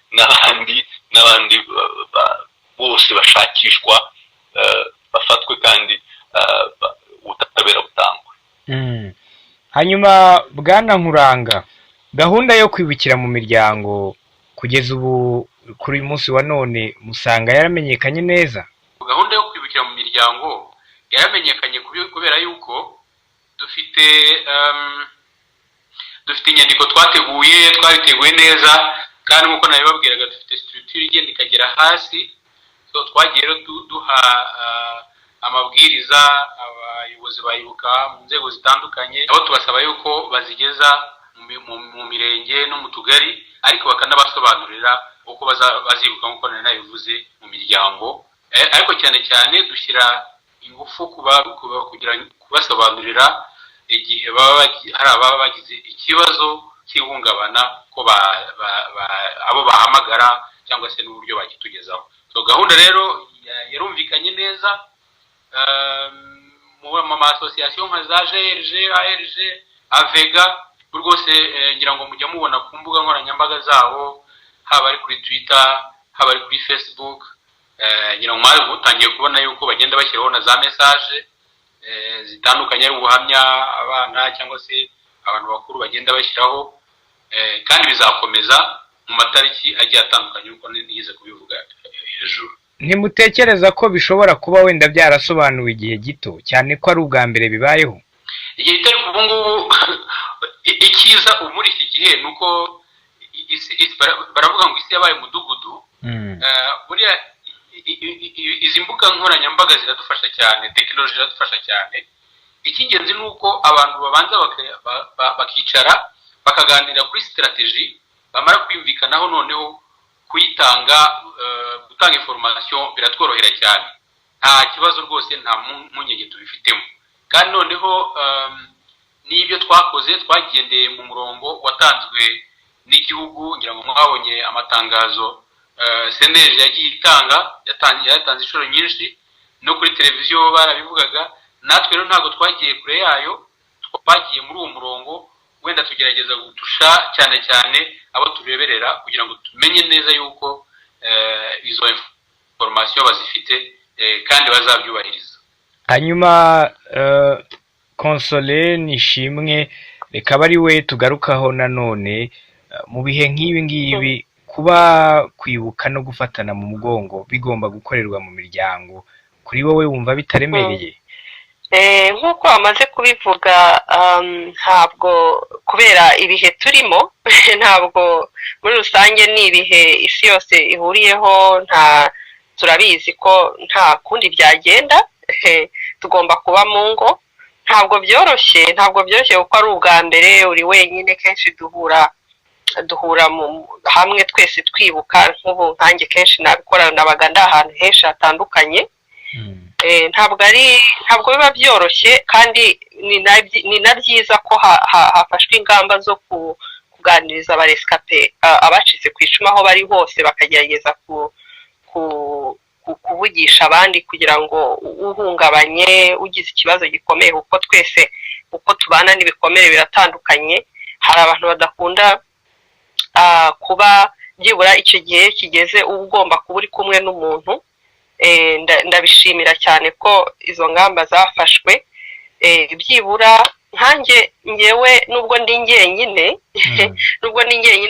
n'abandi bose bashakishwa bafatwe kandi ubutabera butangwe. Hanyuma Bwana Nkuranga, gahunda yo kwibukira mu miryango kugeza ubu kuri uyu munsi wa none musanga yaramenyekanye neza? Gahunda yo kwibukira mu miryango yaramenyekanye kubera yuko dufite inyandiko twariteguye neza, kandi nk'uko nabibabwiraga dufite structure igenda ikagera hasi. So twagiye duha amabwiriza abayobozi bayibuka mu nzego zitandukanye, aho tubasaba yuko bazigeza mu mirenge no mu tugari, ariko bakanabasobanurira uko bazibuka nk'uko nari nabivuze mu miryango. Ariko cyane cyane dushyira ingufu kugira kubasobanurira igihe hari ababa bagize ikibazo cy'ihungabana, ko abo bahamagara cyangwa se n'uburyo bagitugezaho. So gahunda rero yarumvikanye neza mu association nka za GRG, ARG, Avega, rwose ngira ngo mujya mubona ku mbuga nkoranyambaga zabo, haba ari kuri Twitter, haba ari kuri Facebook. Ngira ngo mwari mutangiye kubona yuko bagenda bashyiraho na za message zitandukanye, ari ubuhamya abana cyangwa se abantu bakuru bagenda bashyiraho, kandi bizakomeza mu matariki agiye atandukanye uko nigize kubivuga hejuru. Ntimutekereza ko bishobora kuba wenda byarasobanuwe igihe gito cyane ko ari ubwa mbere bibayeho? Igihe gito ubu ngubu ikiza muri iki gihe nuko baravuga ngo isi yabaye umudugudu. Buriya izi mbuga nkoranyambaga ziradufasha cyane, tekinoloji iradufasha cyane. Icy'ingenzi ni uko abantu babanza bakicara bakaganira kuri strategy, bamara kwimvikanaho noneho kuyitanga, gutanga information biratworohera cyane. Nta kibazo rwose, nta munyege tubifitemo. Kandi noneho n'ibyo twakoze twagendeye mu murongo watanzwe n'igihugu. Ngira ngo mwabonye amatangazo Sendeje yagiye yatanze inshuro nyinshi, no kuri televiziyo barabivugaga. Natwe rero ntabwo twagiye kure yayo, twagiye muri uwo murongo, wenda tugerageza gutusha cyane cyane abo tureberera kugira ngo tumenye neza yuko izo information bazifite kandi bazabyubahiriza. Hanyuma Console Nishimwe, reka bari we tugarukaho nanone mu bihe nk'ibi ngibi, kuba kwibuka no gufatana mu mugongo bigomba gukorerwa mu miryango, kuri wowe wumva bitaremereye? Nk'uko bamaze kubivuga, ntabwo kubera ibihe turimo ntabwo muri rusange ni ibihe isi yose ihuriyeho, turabizi ko nta kundi byagenda, tugomba kuba mu ngo. Ntabwo byoroshye kuko ari ubwa mbere, uri wenyine, kenshi duhura hamwe twese twibuka. Nk'ubu nkanjye kenshi nabikora, nabaga ndi ahantu henshi hatandukanye. Ntabwo biba byoroshye, kandi ni na byiza ko hafashwe ingamba zo kuganiriza abaresikape, abacitse ku icumu aho bari hose, bakagerageza kuvugisha abandi kugira ngo uhungabanye, ugize ikibazo gikomeye, kuko twese uko tubana n'ibikomere biratandukanye. Hari abantu badakunda kuba byibura icyo gihe kigeze uba ugomba kuba uri kumwe n'umuntu ndabishimira cyane ko izo ngamba zafashwe byibura nkanjye ngewe nubwo ndi njyenyine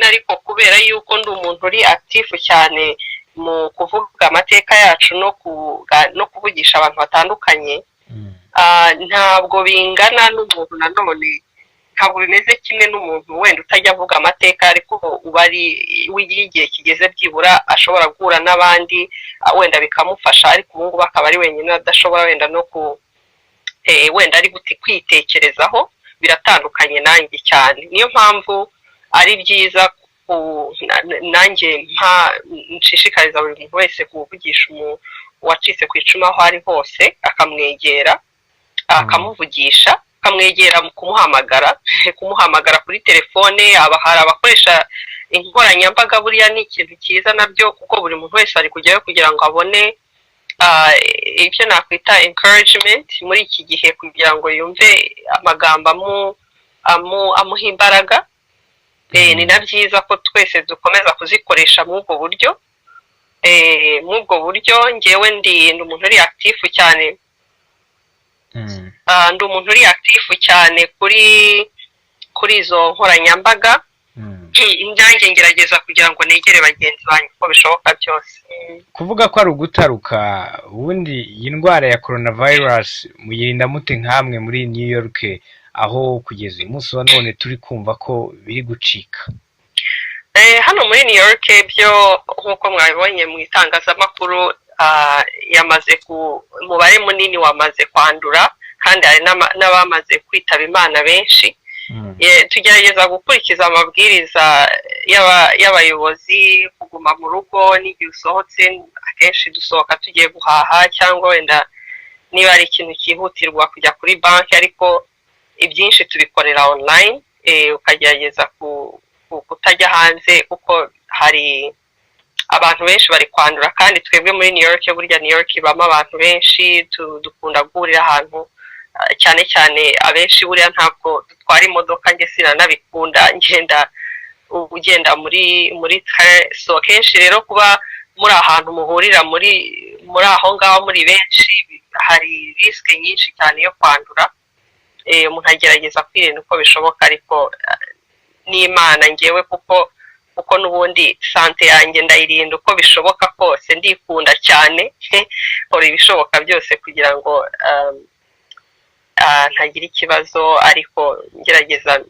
ariko kubera yuko ndi umuntu uri active cyane mu kuvuga amateka yacu no kuvugisha abantu batandukanye, ntabwo bingana n'umuntu nanone, ntabwo bimeze kimwe n'umuntu wenda utajya avuga amateka ariko uba ari w'igihe kigeze byibura ashobora guhura n'abandi wenda bikamufasha, ariko ubu ngubu akaba ari wenyine adashobora wenda no wenda ari kwitekerezaho. Biratandukanye nanjye cyane, niyo mpamvu ari byiza nanjye nshishikariza buri muntu wese kuvugisha uwacitse ku icumu aho ari hose, akamwegera akamuvugisha, akamwegera mu kumuhamagara kuri telefone. hari abakoresha inkoranyambaga, buriya ni ikintu cyiza nabyo, kuko buri muntu wese ari kujyayo kugira ngo abone ibyo nakwita encouragement muri iki gihe, kugira ngo yumve amagambo amuha imbaraga. Ni na byiza ko twese dukomeza kuzikoresha muri ubwo buryo. Ngewe ndi umuntu uri active cyane, kuri izo nkoranyambaga. Nanjye ngerageza kugira ngo negere bagenzi banjye uko bishoboka byose. Kuvuga ko ari ugutaruka, ubundi iyi ndwara ya coronavirus muyirinda mute nkamwe muri New York, aho kugeza uyu munsi wa none turi kumva ko biri gucika? Hano muri New York byo nk'uko mwabibonye mu itangazamakuru, umubare munini wamaze kwandura, kandi hari n'abamaze kwitaba Imana benshi. Tugerageza gukurikiza amabwiriza y'abayobozi, kuguma mu rugo. N'igihe usohotse, akenshi dusohoka tugiye guhaha, cyangwa wenda niba ari ikintu cyihutirwa kujya kuri banki, ariko ibyinshi tubikorera online. Ukagerageza kutajya hanze, kuko hari abantu benshi bari kwandura, kandi twebwe muri New York, burya New York ibamo abantu benshi, dukunda guhurira ahantu cyane cyane abenshi. Buriya ntabwo dutwara imodoka, njye sinanabikunda, ugenda muri train. So kenshi rero kuba muri ahantu muhurira muri aho ngaho muri benshi, hari risk nyinshi cyane yo kwandura. Umuntu agerageza kwirinda uko bishoboka, ariko n'Imana ngewe kuko n'ubundi sante yanjye ndayirinda uko bishoboka kose, ndikunda cyane. Nkora ibishoboka byose kugira ngo ntagira ikibazo, ariko ngerageza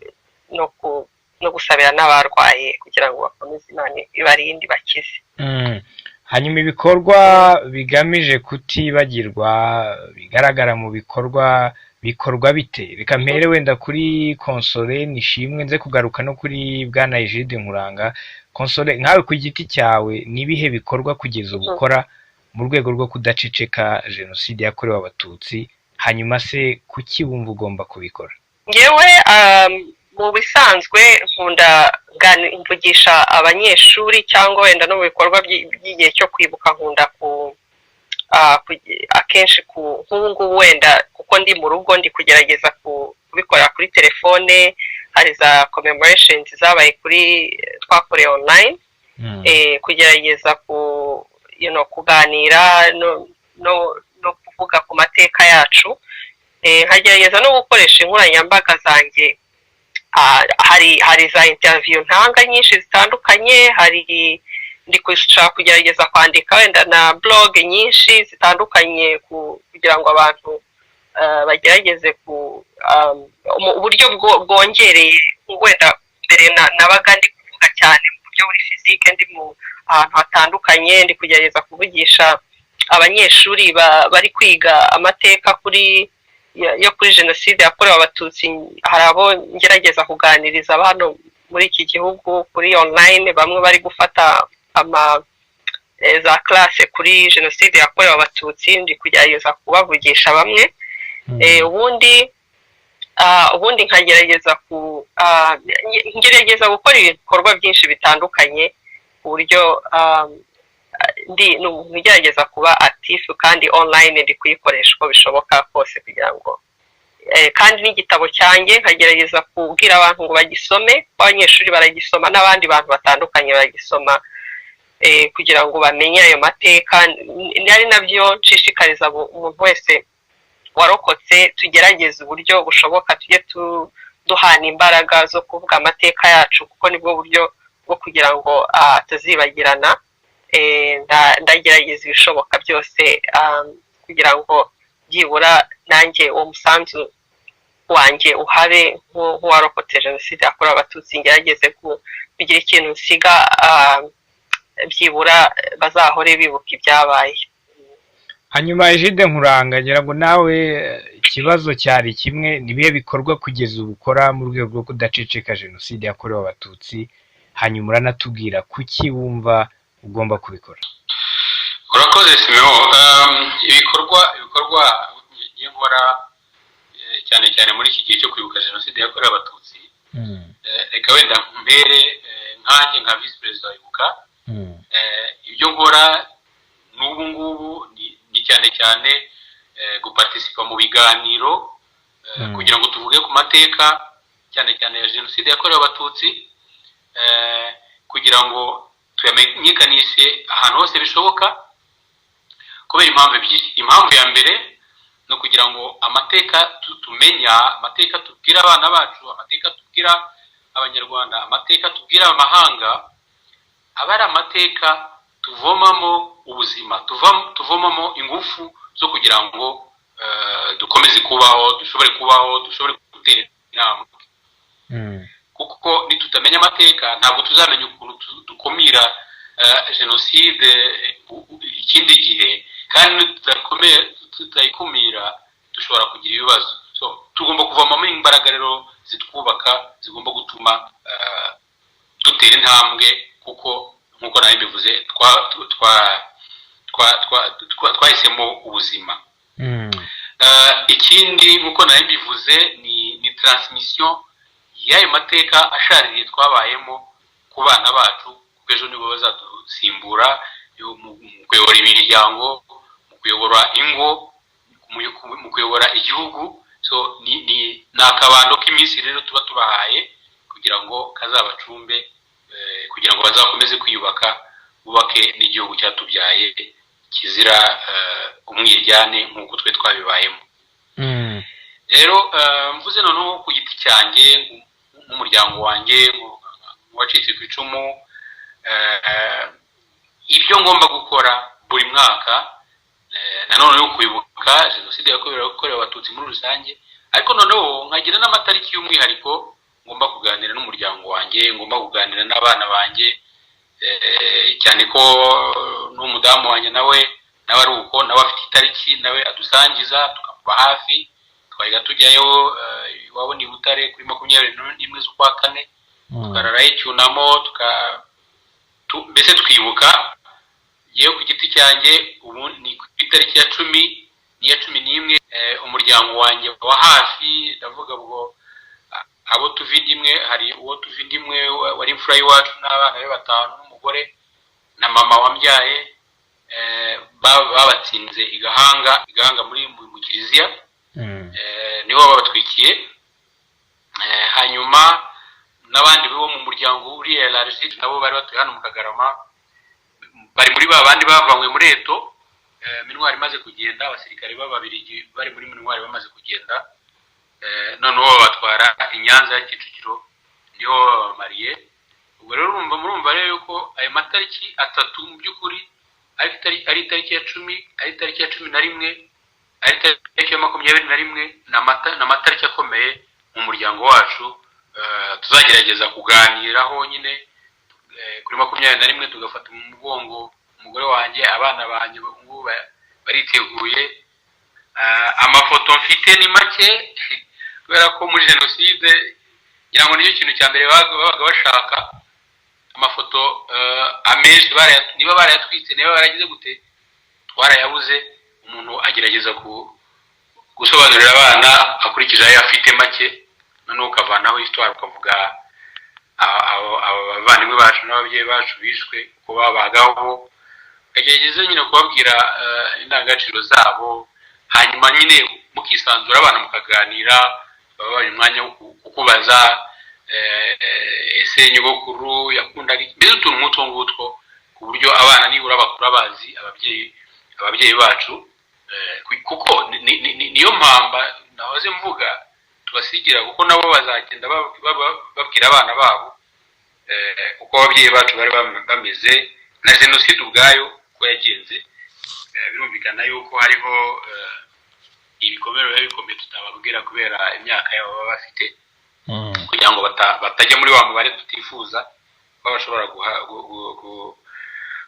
no gusabira n'abarwaye kugira ngo bakomeze Imana ibarinde bakize. Hanyuma ibikorwa bigamije kutibagirwa bigaragara mu bikorwa bite? Reka mpere wenda kuri Console Nishimwe, nze kugaruka no kuri Bwana Egide Nkuranga. Console, nkawe ku giti cyawe nibihe bikorwa kugeza ubukora mu rwego rwo kudaceceka jenoside yakorewe abatutsi? Hanyuma se kuki wumva ugomba kubikora? Ngewe mu bisanzwe nkunda mvugisha abanyeshuri, cyangwa wenda no mu bikorwa by'igihe cyo kwibuka nkunda akenshi nk'ubu wenda kuko ndi mu rugo, ndi kugerageza kubikora kuri telefone. Hari za commemorations zabaye twakoreye online, kugerageza kuganira no kuvuga ku mateka yacu. Nkagerageza no gukoresha inkoranyambaga zanjye. Hari za interview ntanga nyinshi zitandukanye, ndi kugerageza kwandika wenda na blog nyinshi zitandukanye, kugira ngo abantu bagerageze uburyo bwongereye. Wenda mbere nabaga ndi kuvuga cyane mu buryo buri physique, ndi mu ahantu hatandukanye, ndi kugerageza kuvugisha abanyeshuri bari kwiga amateka yo kuri jenoside yakorewe abatutsi. Hari abo ngerageza kuganiriza hano muri iki gihugu kuri online, bamwe bari gufata za classe kuri jenoside yakorewe abatutsi, ndi kugerageza kubavugisha bamwe. Ubundi nkagerageza gukora ibikorwa byinshi bitandukanye, ku buryo ngerageza kuba active, kandi online ndi kuyikoresha uko bishoboka kose, kugira ngo kandi n'igitabo cyanjye nkagerageza kubwira abantu ngo bagisome. Abanyeshuri baragisoma, n'abandi bantu batandukanye baragisoma. kugira ngo bamenye ayo mateka. Ari nabyo nshishikariza umuntu wese warokotse, tugerageze uburyo bushoboka tujye duhana imbaraga zo kuvuga amateka yacu, kuko nibwo buryo bwo kugira ngo atazibagirana. Ndagerageza ibishoboka byose kugira ngo byibura nanjye uwo musanzu wanjye uhabe nk'uwarokotse jenoside yakorewe abatutsi, ngerageze kugira ikintu nsiga, byibura bazahore bibuka ibyabaye. hanyuma Egide Nkuranga, ngira ngo nawe ikibazo cyari kimwe, nibihe bikorwa kugeza ubu ukora mu rwego rwo kudaceceka jenoside yakorewe abatutsi, hanyuma uranatubwira kuki wumva ugomba kubikora. urakoze Simeo. ibikorwa ngiye nkora cyane cyane muri iki gihe cyo kwibuka jenoside yakorewe abatutsi, reka wenda mbere nkanjye nka visi perezida wa Ibuka, ibyo nkora n'ubu ngubu ni cyane cyane guparticipa mu biganiro kugira ngo tuvuge ku mateka cyane cyane ya jenoside yakorewe abatutsi, kugira ngo tuyamenyekanishe ahantu hose bishoboka, kubera impamvu ebyiri. Impamvu ya mbere no kugira ngo amateka tumenya, amateka tubwira abana bacu, amateka tubwira abanyarwanda, amateka tubwira amahanga, aba ari amateka tuvomamo ubuzima, tuvomamo ingufu zo kugira ngo dukomeze kubaho, dushobore gutera intambwe. Kuko nitutamenya amateka ntabwo tuzamenya ukuntu dukumira jenoside ikindi gihe, kandi tutayikumira dushobora kugira ibibazo. So tugomba kuvomamo imbaraga rero zitwubaka, zigomba gutuma dutera intambwe, kuko nkuko nawe bivuze twahisemo ubuzima. Ikindi nkuko nawe bivuze ni transmission y'ayo mateka ashaririye twabayemo ku bana bacu, kuko ejo nibo bazadusimbura mu kuyobora imiryango, mu kuyobora ingo, mu kuyobora igihugu. So ni akabando k'iminsi rero tuba tubahaye kugira ngo kazabacumbe, kugira ngo bazakomeze kwiyubaka, bubake n'igihugu cyatubyaye kizira umwiryane nk'uko twe twabibayemo. Rero mvuze noneho ku giti cyanjye nk'umuryango wanjye wacitse ku icumu, ibyo ngomba gukora buri mwaka nanone yo kwibuka jenoside yakorewe abatutsi muri rusange, ariko noneho nkagira n'amatariki y'umwihariko ngomba kuganira n'umuryango wanjye, ngomba kuganira n'abana banjye, cyane ko n'umudamu wanjye nawe ari uko, nawe afite itariki nawe adusangiza, tukamuba hafi, twajya tujyayo iwabo ni Butare kuri 21 z'ukwa kane, tukararayo icyunamo, mbese twibuka. Yewe ku giti cyanjye ubu ni ku itariki ya 10 n'iya 11, umuryango wanjye wa hafi, ndavuga ubwo abo tuvindimwe, hari uwo tuvindimwe wari imfura y'iwacu n'abana be 5 n'umugore na mama wambyaye, babatsinze igahanga muri mu kiliziya, niho babatwikiye. Hanyuma n'abandi bo mu muryango uri elargi nabo bari batuye hano mu Kagarama, bari muri babandi bavanywe muri Eto, Minwari imaze kugenda, abasirikare b'Ababirigi bari muri Minwari bamaze kugenda, noneho batwara Inyanza ya Kicukiro, niho babamariye. Ubwo rero murumva rero yuko ayo matariki atatu mu by'ukuri ari itariki ya 10, ari itariki ya 11, ari itariki ya 21, n'amatariki akomeye mu muryango wacu. Tuzagerageza kuganiraho nyine kuri 21 tugafata mu mugongo umugore wanjye, abana banjye ngo bariteguye. Amafoto mfite ni make kubera ko muri jenoside ngira ngo niyo kintu cya mbere babaga bashaka. Amafoto amenshi niba barayatwitse, niba baragize gute, twarayabuze. Umuntu agerageza gusobanurira abana akurikije ayo afite make, noneho ukavanaho histoire ukavuga abavandimwe bacu n'ababyeyi bacu bishwe uko babagaho, ukagerageza nyine kubabwira indangagaciro zabo, hanyuma nyine mukisanzura abana mukaganira, baba bari umwanya wo kukubaza ese nyogokuru yakundaga mbese utuntu nk'utwo ngutwo, ku buryo abana nibura bakura bazi ababyeyi bacu, kuko niyo mpamba nahoze mvuga tubasigira, kuko nabo bazagenda babwira abana babo uko ababyeyi bacu bari bameze na jenoside ubwayo ko yagenze. Birumvikana yuko hariho ibikomere biba bikomeye tutababwira kubera imyaka yabo baba bafite, kugira ngo batajya muri wa mubare tutifuza ko bashobora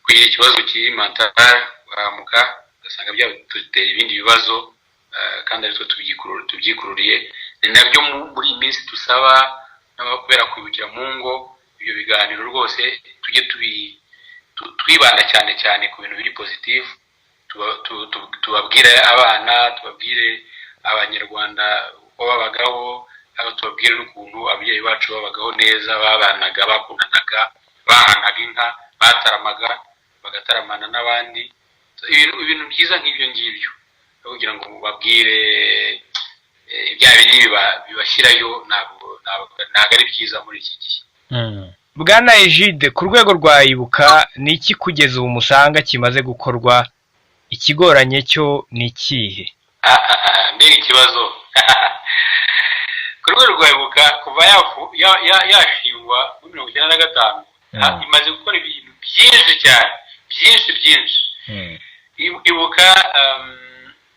kugira ikibazo cy'imantar guhamuka, ugasanga byadutera ibindi bibazo kandi aritwo tubyikururiye. Ni nabyo muri iyi minsi dusaba kubera kwibukira mu ngo, ibyo biganiro rwose tujye twibanda cyane cyane ku bintu biri positive, tubabwire abana, tubabwire abanyarwanda uko babagaho, tubabwire n'ukuntu ababyeyi bacu babagaho neza, babanaga, bakundanaga, bahanaga inka, bataramaga, bagataramana n'abandi, ibintu byiza nk'ibyo ngibyo, kugira ngo mubabwire ibya bindi bibashyirayo ntabwo ari byiza muri iki gihe. Bwana Egide, ku rwego rwa Ibuka ni iki kugeza ubu musanga kimaze gukorwa? Ikigoranye cyo ni ikihe? Mbega ikibazo ku rwego rwa Ibuka kuva yashingwa muri 1995 imaze gukora ibintu byinshi cyane, byinshi. Ibuka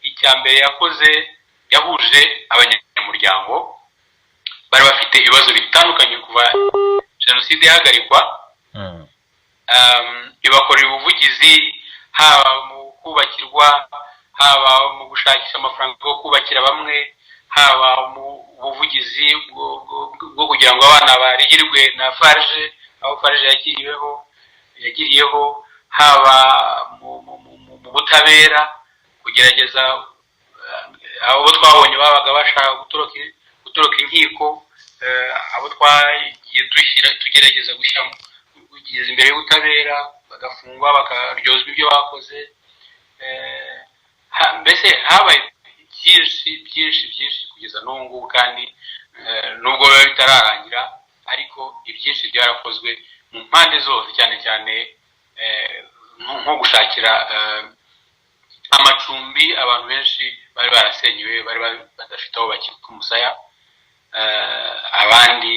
icya mbere yakoze, yahuje abanyamuryango bari bafite ibibazo bitandukanye kuva jenoside ihagarikwa, ibakorera ubuvugizi, haba mu kubakirwa, haba mu gushakisha amafaranga yo kubakira bamwe, haba mu buvugizi bwo kugira ngo abana barihirwe na farge, aho farge yagiriyeho, haba mu butabera, kugerageza abo twabonye babaga bashaka gutoroka inkiko, abo twagiye tugerageza kugeza imbere y'ubutabera, bagafungwa, bakaryozwa ibyo bakoze. Mbese habaye byinshi kugeza n'ubu ngubu, kandi nubwo biba bitararangira, ariko ibyinshi byarakozwe mu mpande zose, cyane cyane nko gushakira amacumbi abantu benshi bari barasenyewe, bari badafite aho bakika umusaya. Abandi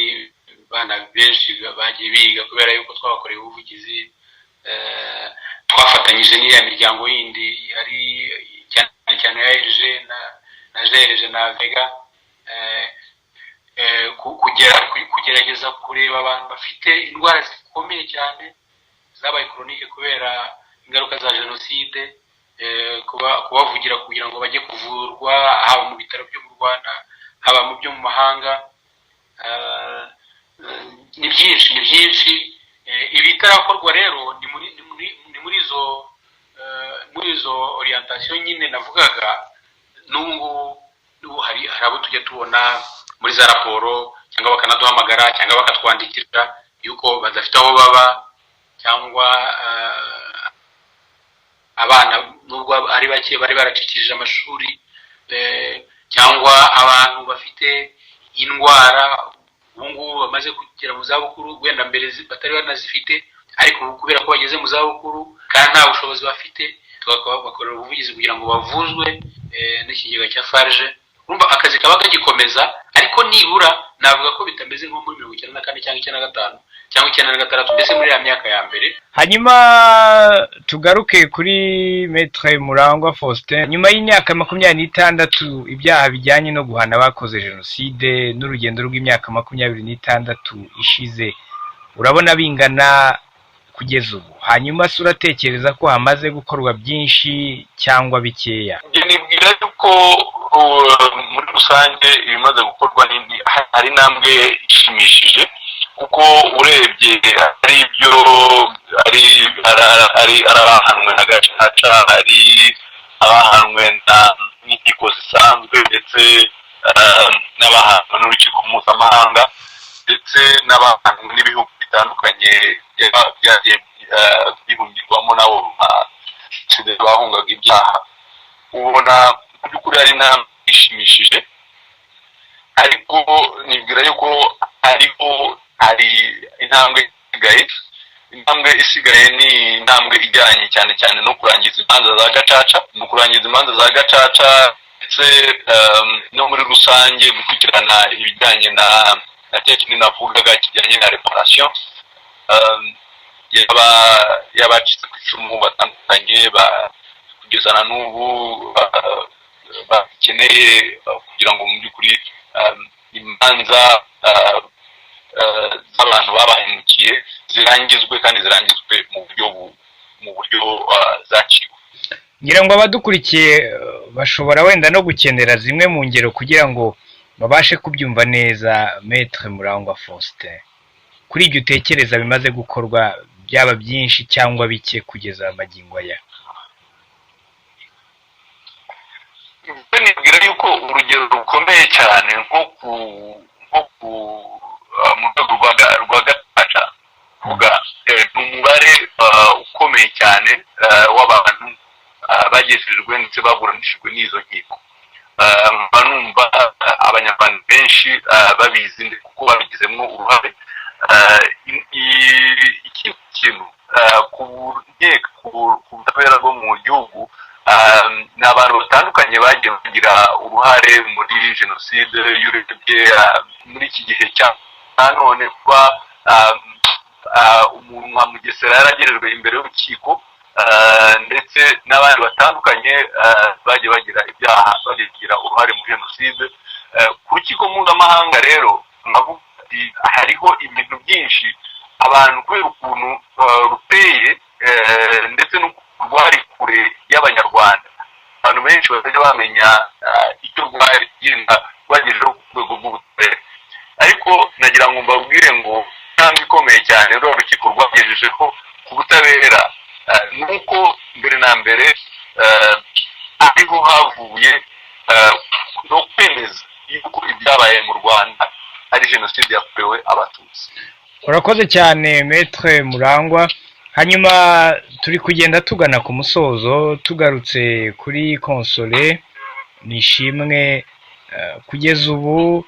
bana benshi bagiye biga kubera yuko twabakoreye ubuvugizi, twafatanyije n'iriya miryango yindi yari cyane ya RG na JRG na Vega, kugerageza kureba abantu bafite indwara zikomeye cyane zabaye chronique kubera ingaruka za jenoside, kubavugira kugira ngo bajye kuvurwa, haba mu bitaro byo mu Rwanda, haba mu byo mu mahanga. Ni byinshi. Ibitarakorwa rero ni muri izo orientation nyine navugaga. N'ubu hari abo tujya tubona muri za raporo, cyangwa bakanaduhamagara, cyangwa bakatwandikira yuko badafite aho baba, cyangwa abana nubwo ari bake bari baracikije amashuri, cyangwa abantu bafite indwara ubungubu bamaze kugera mu zabukuru, wenda mbere batari banazifite, ariko kubera ko bageze mu zabukuru kandi nta bushobozi bafite, tubakorera ubuvugizi kugira ngo bavuzwe n'ikigega cya farge. Urumva akazi kaba kagikomeza, ariko nibura navuga ko bitameze nko muri 1994 cyangwa 1995 cyangwa 1996, mbese muri ya myaka ya mbere. Hanyuma tugaruke kuri Maître Murangwa Faustin. Nyuma y'imyaka 26 ibyaha bijyanye no guhana abakoze jenoside n'urugendo rw'imyaka 26 ishize, urabona bingana kugeza ubu? Hanyuma se uratekereza ko hamaze gukorwa byinshi cyangwa bikeya? Nibwira yuko muri rusange ibimaze gukorwa hari intambwe ishimishije, kuko urebye ari ibyo ari abahanwe na gacaca, ari abahanwe n'inkiko zisanzwe, ndetse n'abahanwe n'urukiko mpuzamahanga, ndetse n'abahanwe n'ibihugu bitandukanye byagiye bihungirwamo nabo bahungaga ibyaha. Ubona mu by'ukuri ari intambwe ishimishije, ariko nibwira yuko hari intambwe isigaye, intambwe isigaye ni intambwe ijyanye cyane cyane no kurangiza imanza za gacaca, ndetse no muri rusange gukurikirana ibijyanye na tekini navugaga kijyanye na reparation y'abacitse ku icumu batandukanye kugeza na n'ubu bakeneye kugira ngo mu by'ukuri imanza z'abantu babahemukiye zirangizwe kandi zirangizwe mu buryo zaciwe. ngira ngo abadukurikiye bashobora wenda no gukenera zimwe mu ngero kugira ngo babashe kubyumva neza. Maître Murangwa Faustin, kuri ibyo utekereza bimaze gukorwa, byaba byinshi cyangwa bike kugeza magingo aya? nibwira yuko urugero rukomeye cyane nko mu rwego rwa gacaca vuga umubare ukomeye cyane w'abantu bagejejwe ndetse baburanishijwe n'izo nkiko. numva abanyarwanda benshi babizi kuko babigizemo uruhare. Iki kintu ku butabera bwo mu gihugu ni abantu batandukanye bagiye bagira uruhare muri jenoside y'urebye muri iki gihe cya none kuba umuntu nka Mugesera yaragerejwe imbere y'urukiko ndetse n'abandi batandukanye bagiye bagira ibyaha bagira uruhare muri jenoside. Ku rukiko mpuzamahanga rero navuga ati hariho ibintu byinshi abantu kubera ukuntu ruteye ndetse rwari kure y'abanyarwanda, abantu benshi batajya bamenya icyo rwagenda rwagejejeho ku rwego rw'ubutabera. Ariko nagira ngo mbabwire ngo intambwe ikomeye cyane ruriya rukiko rwagejejeho ku butabera nuko mbere na mbere ariho havuye no kwemeza yuko ibyabaye mu Rwanda ari jenoside yakorewe abatutsi. Urakoze cyane Maître Murangwa. Hanyuma turi kugenda tugana ku musozo, tugarutse kuri Console Nishimwe. Kugeza ubu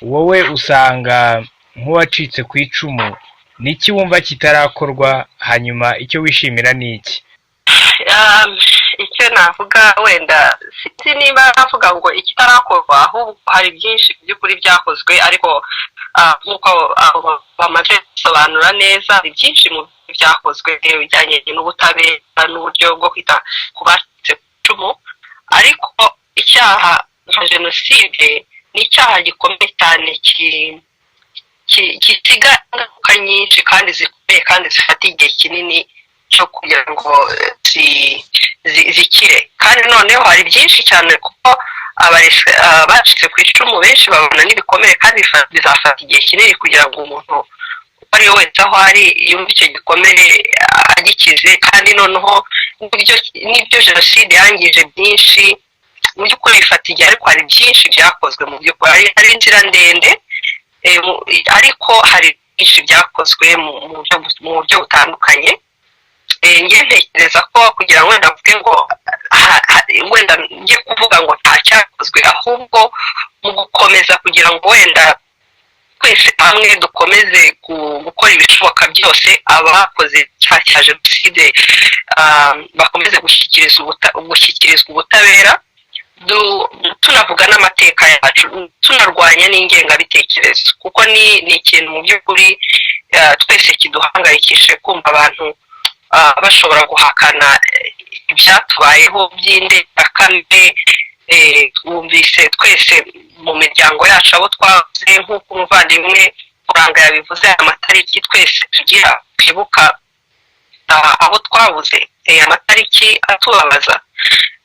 wowe usanga nk'uwacitse ku icumu, niki wumva kitarakorwa, hanyuma icyo wishimira ni iki? Icyo navuga wenda sinzi niba navuga ngo ikitarakorwa, ahubwo hari byinshi by'ukuri byakozwe, ariko nk'uko bamaze gusobanura neza, hari byinshi mu byakozwe bijyanye n'ubutabera n'uburyo bwo kwita ku bacitse ku icumu. Ariko icyaha nka jenoside ni icyaha gikomeye cyane gisiga ingaruka nyinshi kandi zikomeye kandi zifata igihe kinini cyo kugira ngo zikire. Kandi noneho hari byinshi cyane kuko abacitse ku icumu benshi babona n'ibikomere kandi bizafata igihe kinini kugira ngo umuntu ari we wese aho ari yumva icyo gikomere agikize. kandi noneho n'ibyo jenoside yangije byinshi mu by'ukuri bifata igihe, ariko hari byinshi byakozwe mu by'ukuri. Hari inzira ndende, ariko hari byinshi byakozwe mu buryo butandukanye. Njye ntekereza ko kugira ngo wenda mvuge ngo wenda njye kuvuga ngo nta cyakozwe, ahubwo mu gukomeza kugira ngo wenda twese hamwe dukomeze gukora ibishoboka byose, abakoze icyaha cya jenoside bakomeze gushyikirizwa ubutabera, tunavuga n'amateka yacu, tunarwanya n'ingengabitekerezo, kuko ni ikintu mu by'ukuri twese kiduhangayikishe kumva abantu bashobora guhakana ibyatubayeho by'indengakamere. Twumvise twese mu miryango yacu abo twavuze, nk'uko umuvandimwe Murangwa yabivuze, amatariki twese tugira twibuka abo twabuze, amatariki atubabaza.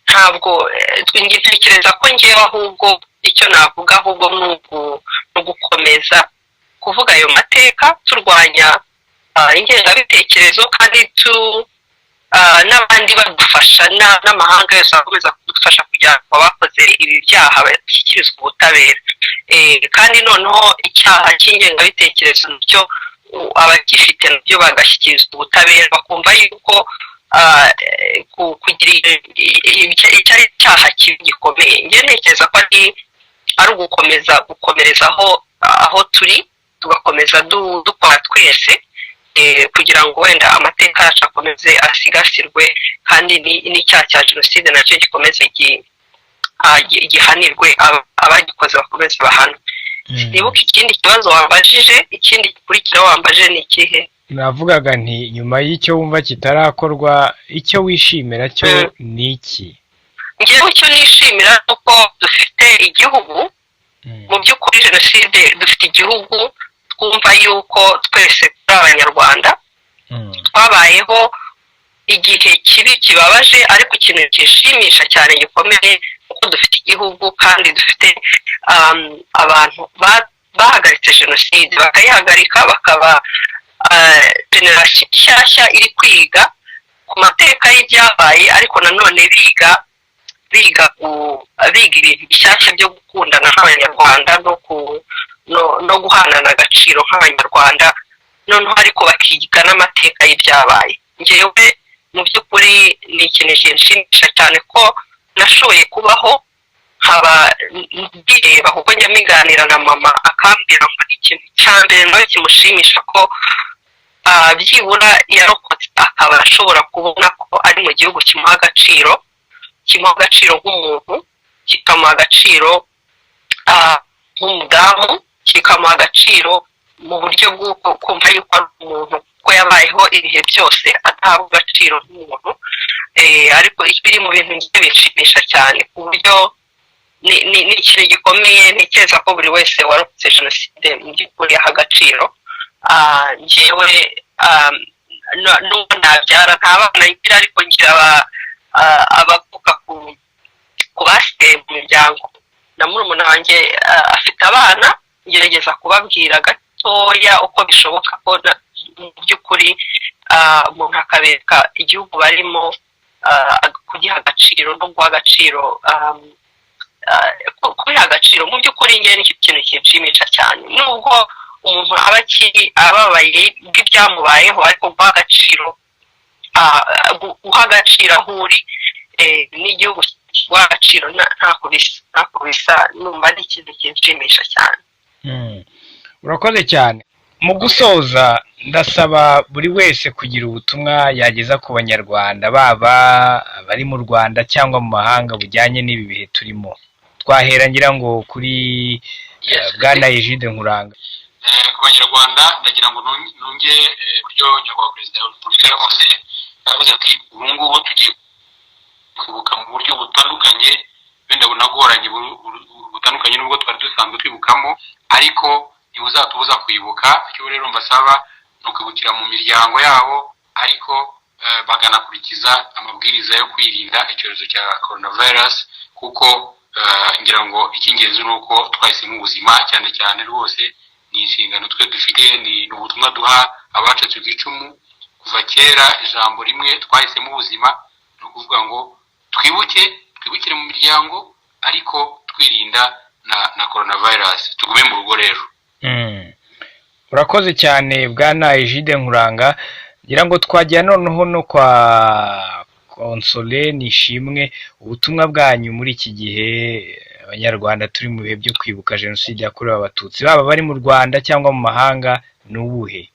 Ntabwo ntekereza ko ngewe ahubwo icyo navuga ahubwo ni ugukomeza kuvuga ayo mateka, turwanya ingengabitekerezo, kandi n'abandi badufasha, n'amahanga yose akomeza kudufasha kugira ngo abakoze ibi byaha bashyikirizwe ubutabera. Kandi noneho icyaha cy'ingengabitekerezo nicyo abagifite nabyo bagashyikirizwa ubutabera, bakumva yuko kugira icyari icyaha gikomeye. Njye ntekereza ko ari ugukomeza gukomereza aho turi, tugakomeza dukora twese, kugira ngo wenda amateka yacu akomeze asigasirwe kandi n'icyaha cya jenoside nacyo gikomeze gihanirwe, abagikoze bakomeze bahanwe. Nibuka ikindi kibazo wambajije, ikindi gikurikira wambajije ni ikihe? navugaga nti nyuma y'icyo wumva kitarakorwa icyo wishimira cyo ni iki? Ngewe icyo nishimira nuko dufite igihugu, mu by'ukuri jenoside dufite igihugu twumva yuko twese turi abanyarwanda, twabayeho igihe kibi kibabaje, ariko ikintu kishimisha cyane gikomeye kuko dufite igihugu kandi dufite abantu bahagaritse jenoside bakayihagarika, bakaba generasiyo nshyashya iri kwiga ku mateka y'ibyabaye, ariko nanone biga ibintu bishyashya byo gukundana nk'abanyarwanda no guhanana agaciro nk'abanyarwanda, noneho ariko bakiga n'amateka y'ibyabaye. Ngewe mu by'ukuri ni ikintu kinshimisha cyane ko nashoboye kubaho nkaba mbireba, kuko nyamiganira na mama akambwira ngo ikintu cya mbere nawe kimushimisha ko byibura yarokotse, akaba ashobora kubona ko ari mu gihugu kimuha agaciro nk'umuntu, kikamuha agaciro nk'umudamu, kikamuha agaciro mu buryo bw'uko kumva yuko ari umuntu, ko yabayeho ibihe byose atahabwa agaciro nk'umuntu. Ariko biri mu bintu binshimisha cyane, ku buryo ni ikintu gikomeye. Ntekereza ko buri wese warokotse jenoside mu by'ukuri aha agaciro. Njyewe n'ubu nabyara nta bana ngira, ariko ngira abavuka ku basigaye mu miryango, na murumuna wanjye afite abana, ngerageza kubabwira gatoya uko bishoboka ko mu by'ukuri umuntu akabereka igihugu barimo, kugiha agaciro no guha agaciro, kubiha agaciro. Mu by'ukuri ngewe ni ikintu kinshimisha cyane, nubwo umuntu aba ababaye bw'ibyamubayeho, ariko guha agaciro aho uri n'igihugu guha agaciro ntako bisa, numva ari ikintu kinshimisha cyane. Urakoze cyane. Mu gusoza ndasaba buri wese kugira ubutumwa yageza ku banyarwanda, baba abari mu Rwanda cyangwa mu mahanga, bujyanye n'ibi bihe turimo. Twahera ngira ngo kuri Bwana Egide Nkuranga. Ku banyarwanda ndagira ngo nunge uburyo nyakubahwa perezida wa repubulika yavuze, yavuze ati ubu ngubu tugiye kwibuka mu buryo butandukanye, wenda bunagoranye butandukanye n'ubwo twari dusanzwe twibukamo, ariko ntibuzatubuza kwibuka. Icyo rero mbasaba ni ukwibukira mu miryango yabo, ariko baganakurikiza amabwiriza yo kwirinda icyorezo cya coronavirus, kuko ngira ngo icy'ingenzi ni uko twahisemo ubuzima, cyane cyane rwose ni inshingano twe dufite, ni ubutumwa duha abacitse ku icumu kuva kera. Ijambo rimwe twahisemo ubuzima, ni ukuvuga ngo twibukire mu miryango, ariko twirinda na coronavirus. Tugume mu rugo rero. Urakoze cyane Bwana Egide Nkuranga. Ngira ngo twajya noneho no kwa Konsole Nishimwe, ubutumwa bwanyu muri iki gihe abanyarwanda turi mu bihe byo kwibuka jenoside yakorewe abatutsi, baba bari mu Rwanda cyangwa mu mahanga, ni ubuhe?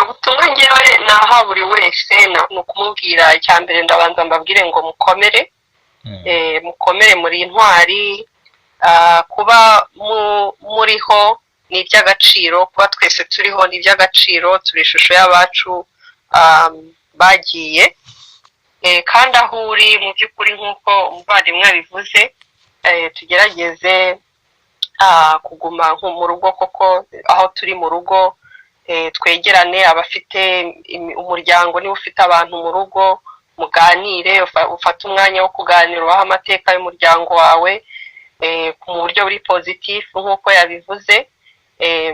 Ubutumwa ngewe naha buri wese ni ukumubwira, icya mbere ndabanza mbabwire ngo mukomere, mukomere, muri intwari. Kuba muriho ni iby'agaciro, kuba twese turiho ni iby'agaciro, turi ishusho y'abacu bagiye. Kandi aho uri mu by'ukuri nk'uko umuvandimwe abivuze, tugerageze kuguma mu rugo, koko aho turi mu rugo twegerane. Abafite umuryango, niba ufite abantu mu rugo, muganire, ufate umwanya wo kuganira, ubaha amateka y'umuryango wawe mu buryo buri pozitifu nk'uko yabivuze.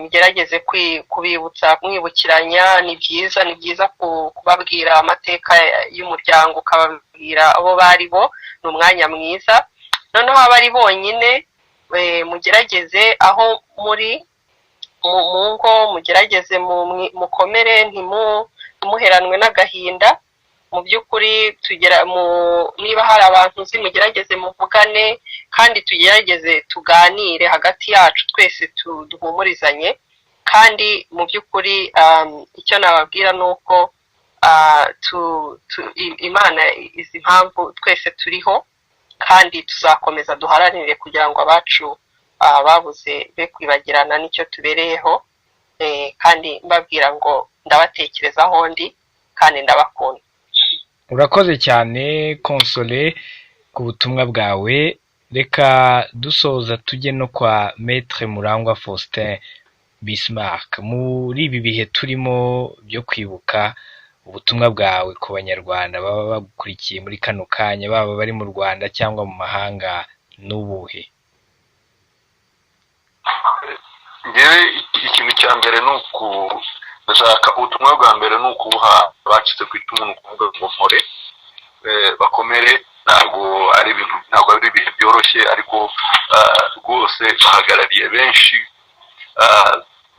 Mugerageze kubibutsa, mwibukiranya. Ni byiza kubabwira amateka y'umuryango, ukababwira abo bari bo, ni umwanya mwiza. Noneho abari bonyine, mugerageze aho muri mu ngo, mugerageze mukomere, ntimuheranwe n'agahinda. Mu by'ukuri niba hari abantu uzi, mugerageze muvugane, kandi tugerageze tuganire hagati yacu, twese duhumurizanye, kandi mu by'ukuri icyo nababwira ni uko Imana izi impamvu twese turiho, kandi tuzakomeza duharanire kugira ngo abacu babuze be kwibagirana n'icyo tubereyeho, kandi mbabwira ngo ndabatekerezaho ndi kandi ndabakunda. Urakoze cyane Console ku butumwa bwawe. Reka dusoza tujye no kwa Maître Murangwa Faustin Bismarck. Muri ibi bihe turimo byo kwibuka, ubutumwa bwawe ku banyarwanda baba bagukurikiye muri kano kanya, baba bari mu Rwanda cyangwa mu mahanga, n'ubuhe? ngewe ikintu cya mbere ni ndashaka ubutumwa bwa mbere ni ukubuha abacitse ku icumu, ni ukuvuga ngo mpore bakomere. ntabwo ari ibihe byoroshye, ariko rwose bahagarariye benshi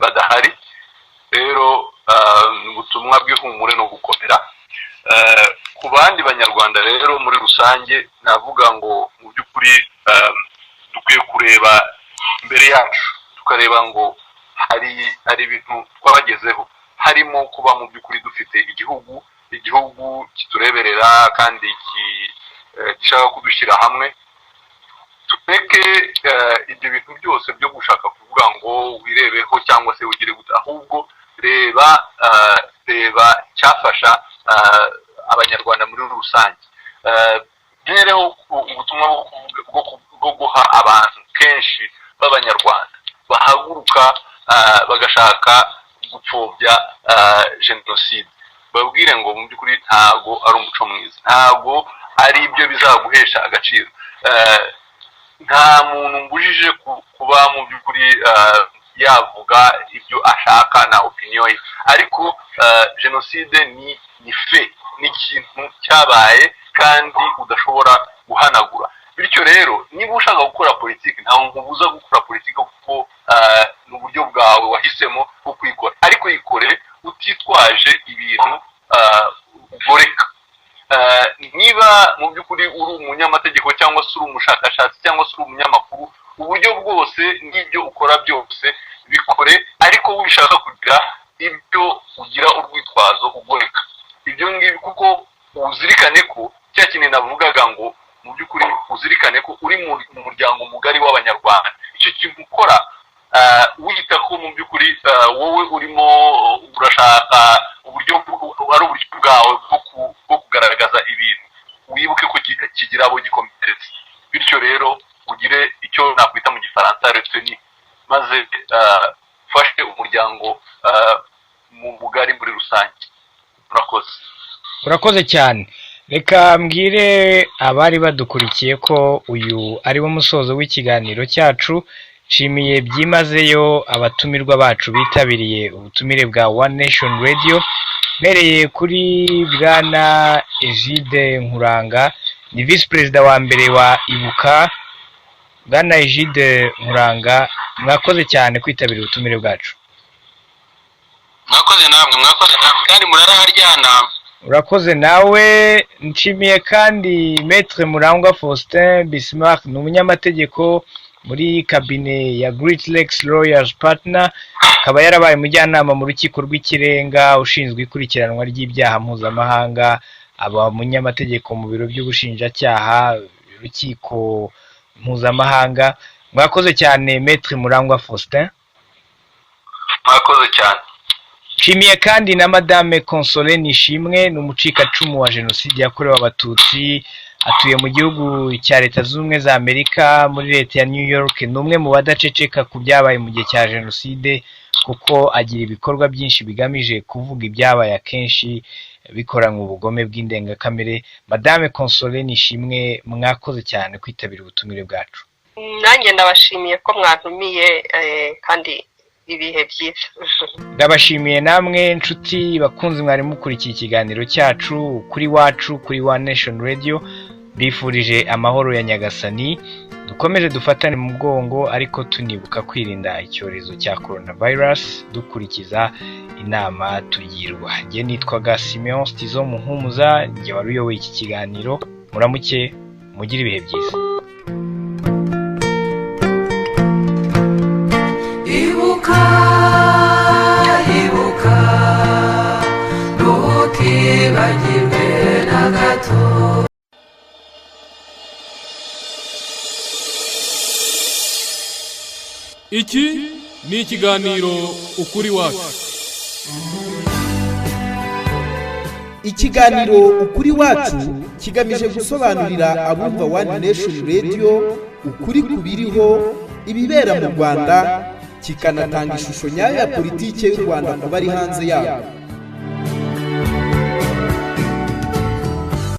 badahari. Rero ubutumwa bw'ihumure no gukomera ku bandi banyarwanda. Rero muri rusange navuga ngo mu by'ukuri dukwiye kureba imbere yacu, tukareba ngo hari ibintu twabagezeho, harimo kuba mu by'ukuri dufite igihugu kitureberera kandi gishaka kudushyira hamwe. tureke ibyo bintu byose byo gushaka kuvuga ngo wirebeho cyangwa se ugire gute, ahubwo reba cyafasha abanyarwanda muri rusange. Byereho ubutumwa bwo guha abantu kenshi b'abanyarwanda bahaguruka bagashaka gupfobya jenoside, babwire ngo mu by'ukuri ntago ari umuco mwiza, ntago ari ibyo bizaguhesha agaciro. Nta muntu mbujije kuba mu by'ukuri yavuga ibyo ashaka na opinion ye, ariko jenoside ni fe, ni ikintu cyabaye kandi udashobora guhanagura. Bityo rero niba ushaka gukora politiki, nta nkubuza gukora politiki kuko ni uburyo bwawe wahisemo bwo kuyikora, ariko yikore utitwaje ibintu ugoreka. Niba mu by'ukuri uri umunyamategeko cyangwa se uri umushakashatsi cyangwa se uri umunyamakuru, uburyo bwose n'ibyo ukora byose bikore, ariko wishaka kugira ibyo ugira urwitwazo ugoreka. Ibyo ngibi kuko uzirikane ko cya kintu navugaga ngo mu by'ukuri uzirikane ko uri mu muryango mugari w'abanyarwanda. Icyo kintu ukora wita ko mu by'ukuri wowe urimo urashaka uburyo ari uburyo bwawe bwo kugaragaza ibintu, wibuke ko kigira abo gikomeretse. Bityo rero ugire icyo nakwita mu gifaransa reteni, maze ufashe umuryango mu mugari muri rusange. Urakoze cyane. Reka mbwire abari badukurikiye ko uyu ari wo musozo w'ikiganiro cyacu. Nshimiye byimazeyo abatumirwa bacu bitabiriye ubutumire bwa One Nation Radio, mpereye kuri Bwana Egide Nkuranga, ni Vice Perezida wa mbere wa Ibuka. Bwana Egide Nkuranga, mwakoze cyane kwitabira ubutumire bwacu. Mwakoze namwe kandi muraraharyana. Urakoze nawe. Nshimiye kandi Maître Murangwa Faustin Bismarck, ni umunyamategeko muri kabine ya Great Lakes Lawyers Partner, akaba yarabaye umujyanama mu rukiko rw'ikirenga ushinzwe ikurikiranwa ry'ibyaha mpuzamahanga, aba munyamategeko mu biro by'ubushinjacyaha, urukiko mpuzamahanga. Mwakoze cyane Maître Murangwa Faustin. Mwakoze cyane. Nshimiye kandi na Madame Console Nishimwe, ni umucikacumu wa jenoside yakorewe abatutsi, atuye mu gihugu cya Leta Zunze Ubumwe za Amerika muri leta ya New York. Ni umwe mu badaceceka ku byabaye mu gihe cya jenoside, kuko agira ibikorwa byinshi bigamije kuvuga ibyabaye akenshi bikoranywe ubugome bw'indengakamere. Madame Console Nishimwe, mwakoze cyane kwitabira ubutumire bwacu. Nanjye ndabashimiye ko mwantumiye kandi ibihe byiza. Ndabashimiye namwe inshuti bakunzi mwari mukurikiye ikiganiro cyacu kuri wacu kuri One Nation Radio. Bifurije amahoro ya Nyagasani, dukomeje dufatane mu mugongo ariko tunibuka kwirinda icyorezo cya coronavirus, dukurikiza inama tugirwa. Nge nitwaga Simeon Stizo Muhumuza, nge wari uyoboye iki kiganiro. Muramuke, mugire ibihe byiza. Ibuka iki ni ikiganiro ukuri wacu. Ikiganiro ukuri wacu kigamije gusobanurira abumva One Nation Radio ukuri kubiriho ibibera mu Rwanda, kikanatanga ishusho nyayo ya politike y'u Rwanda ku bari hanze yabo.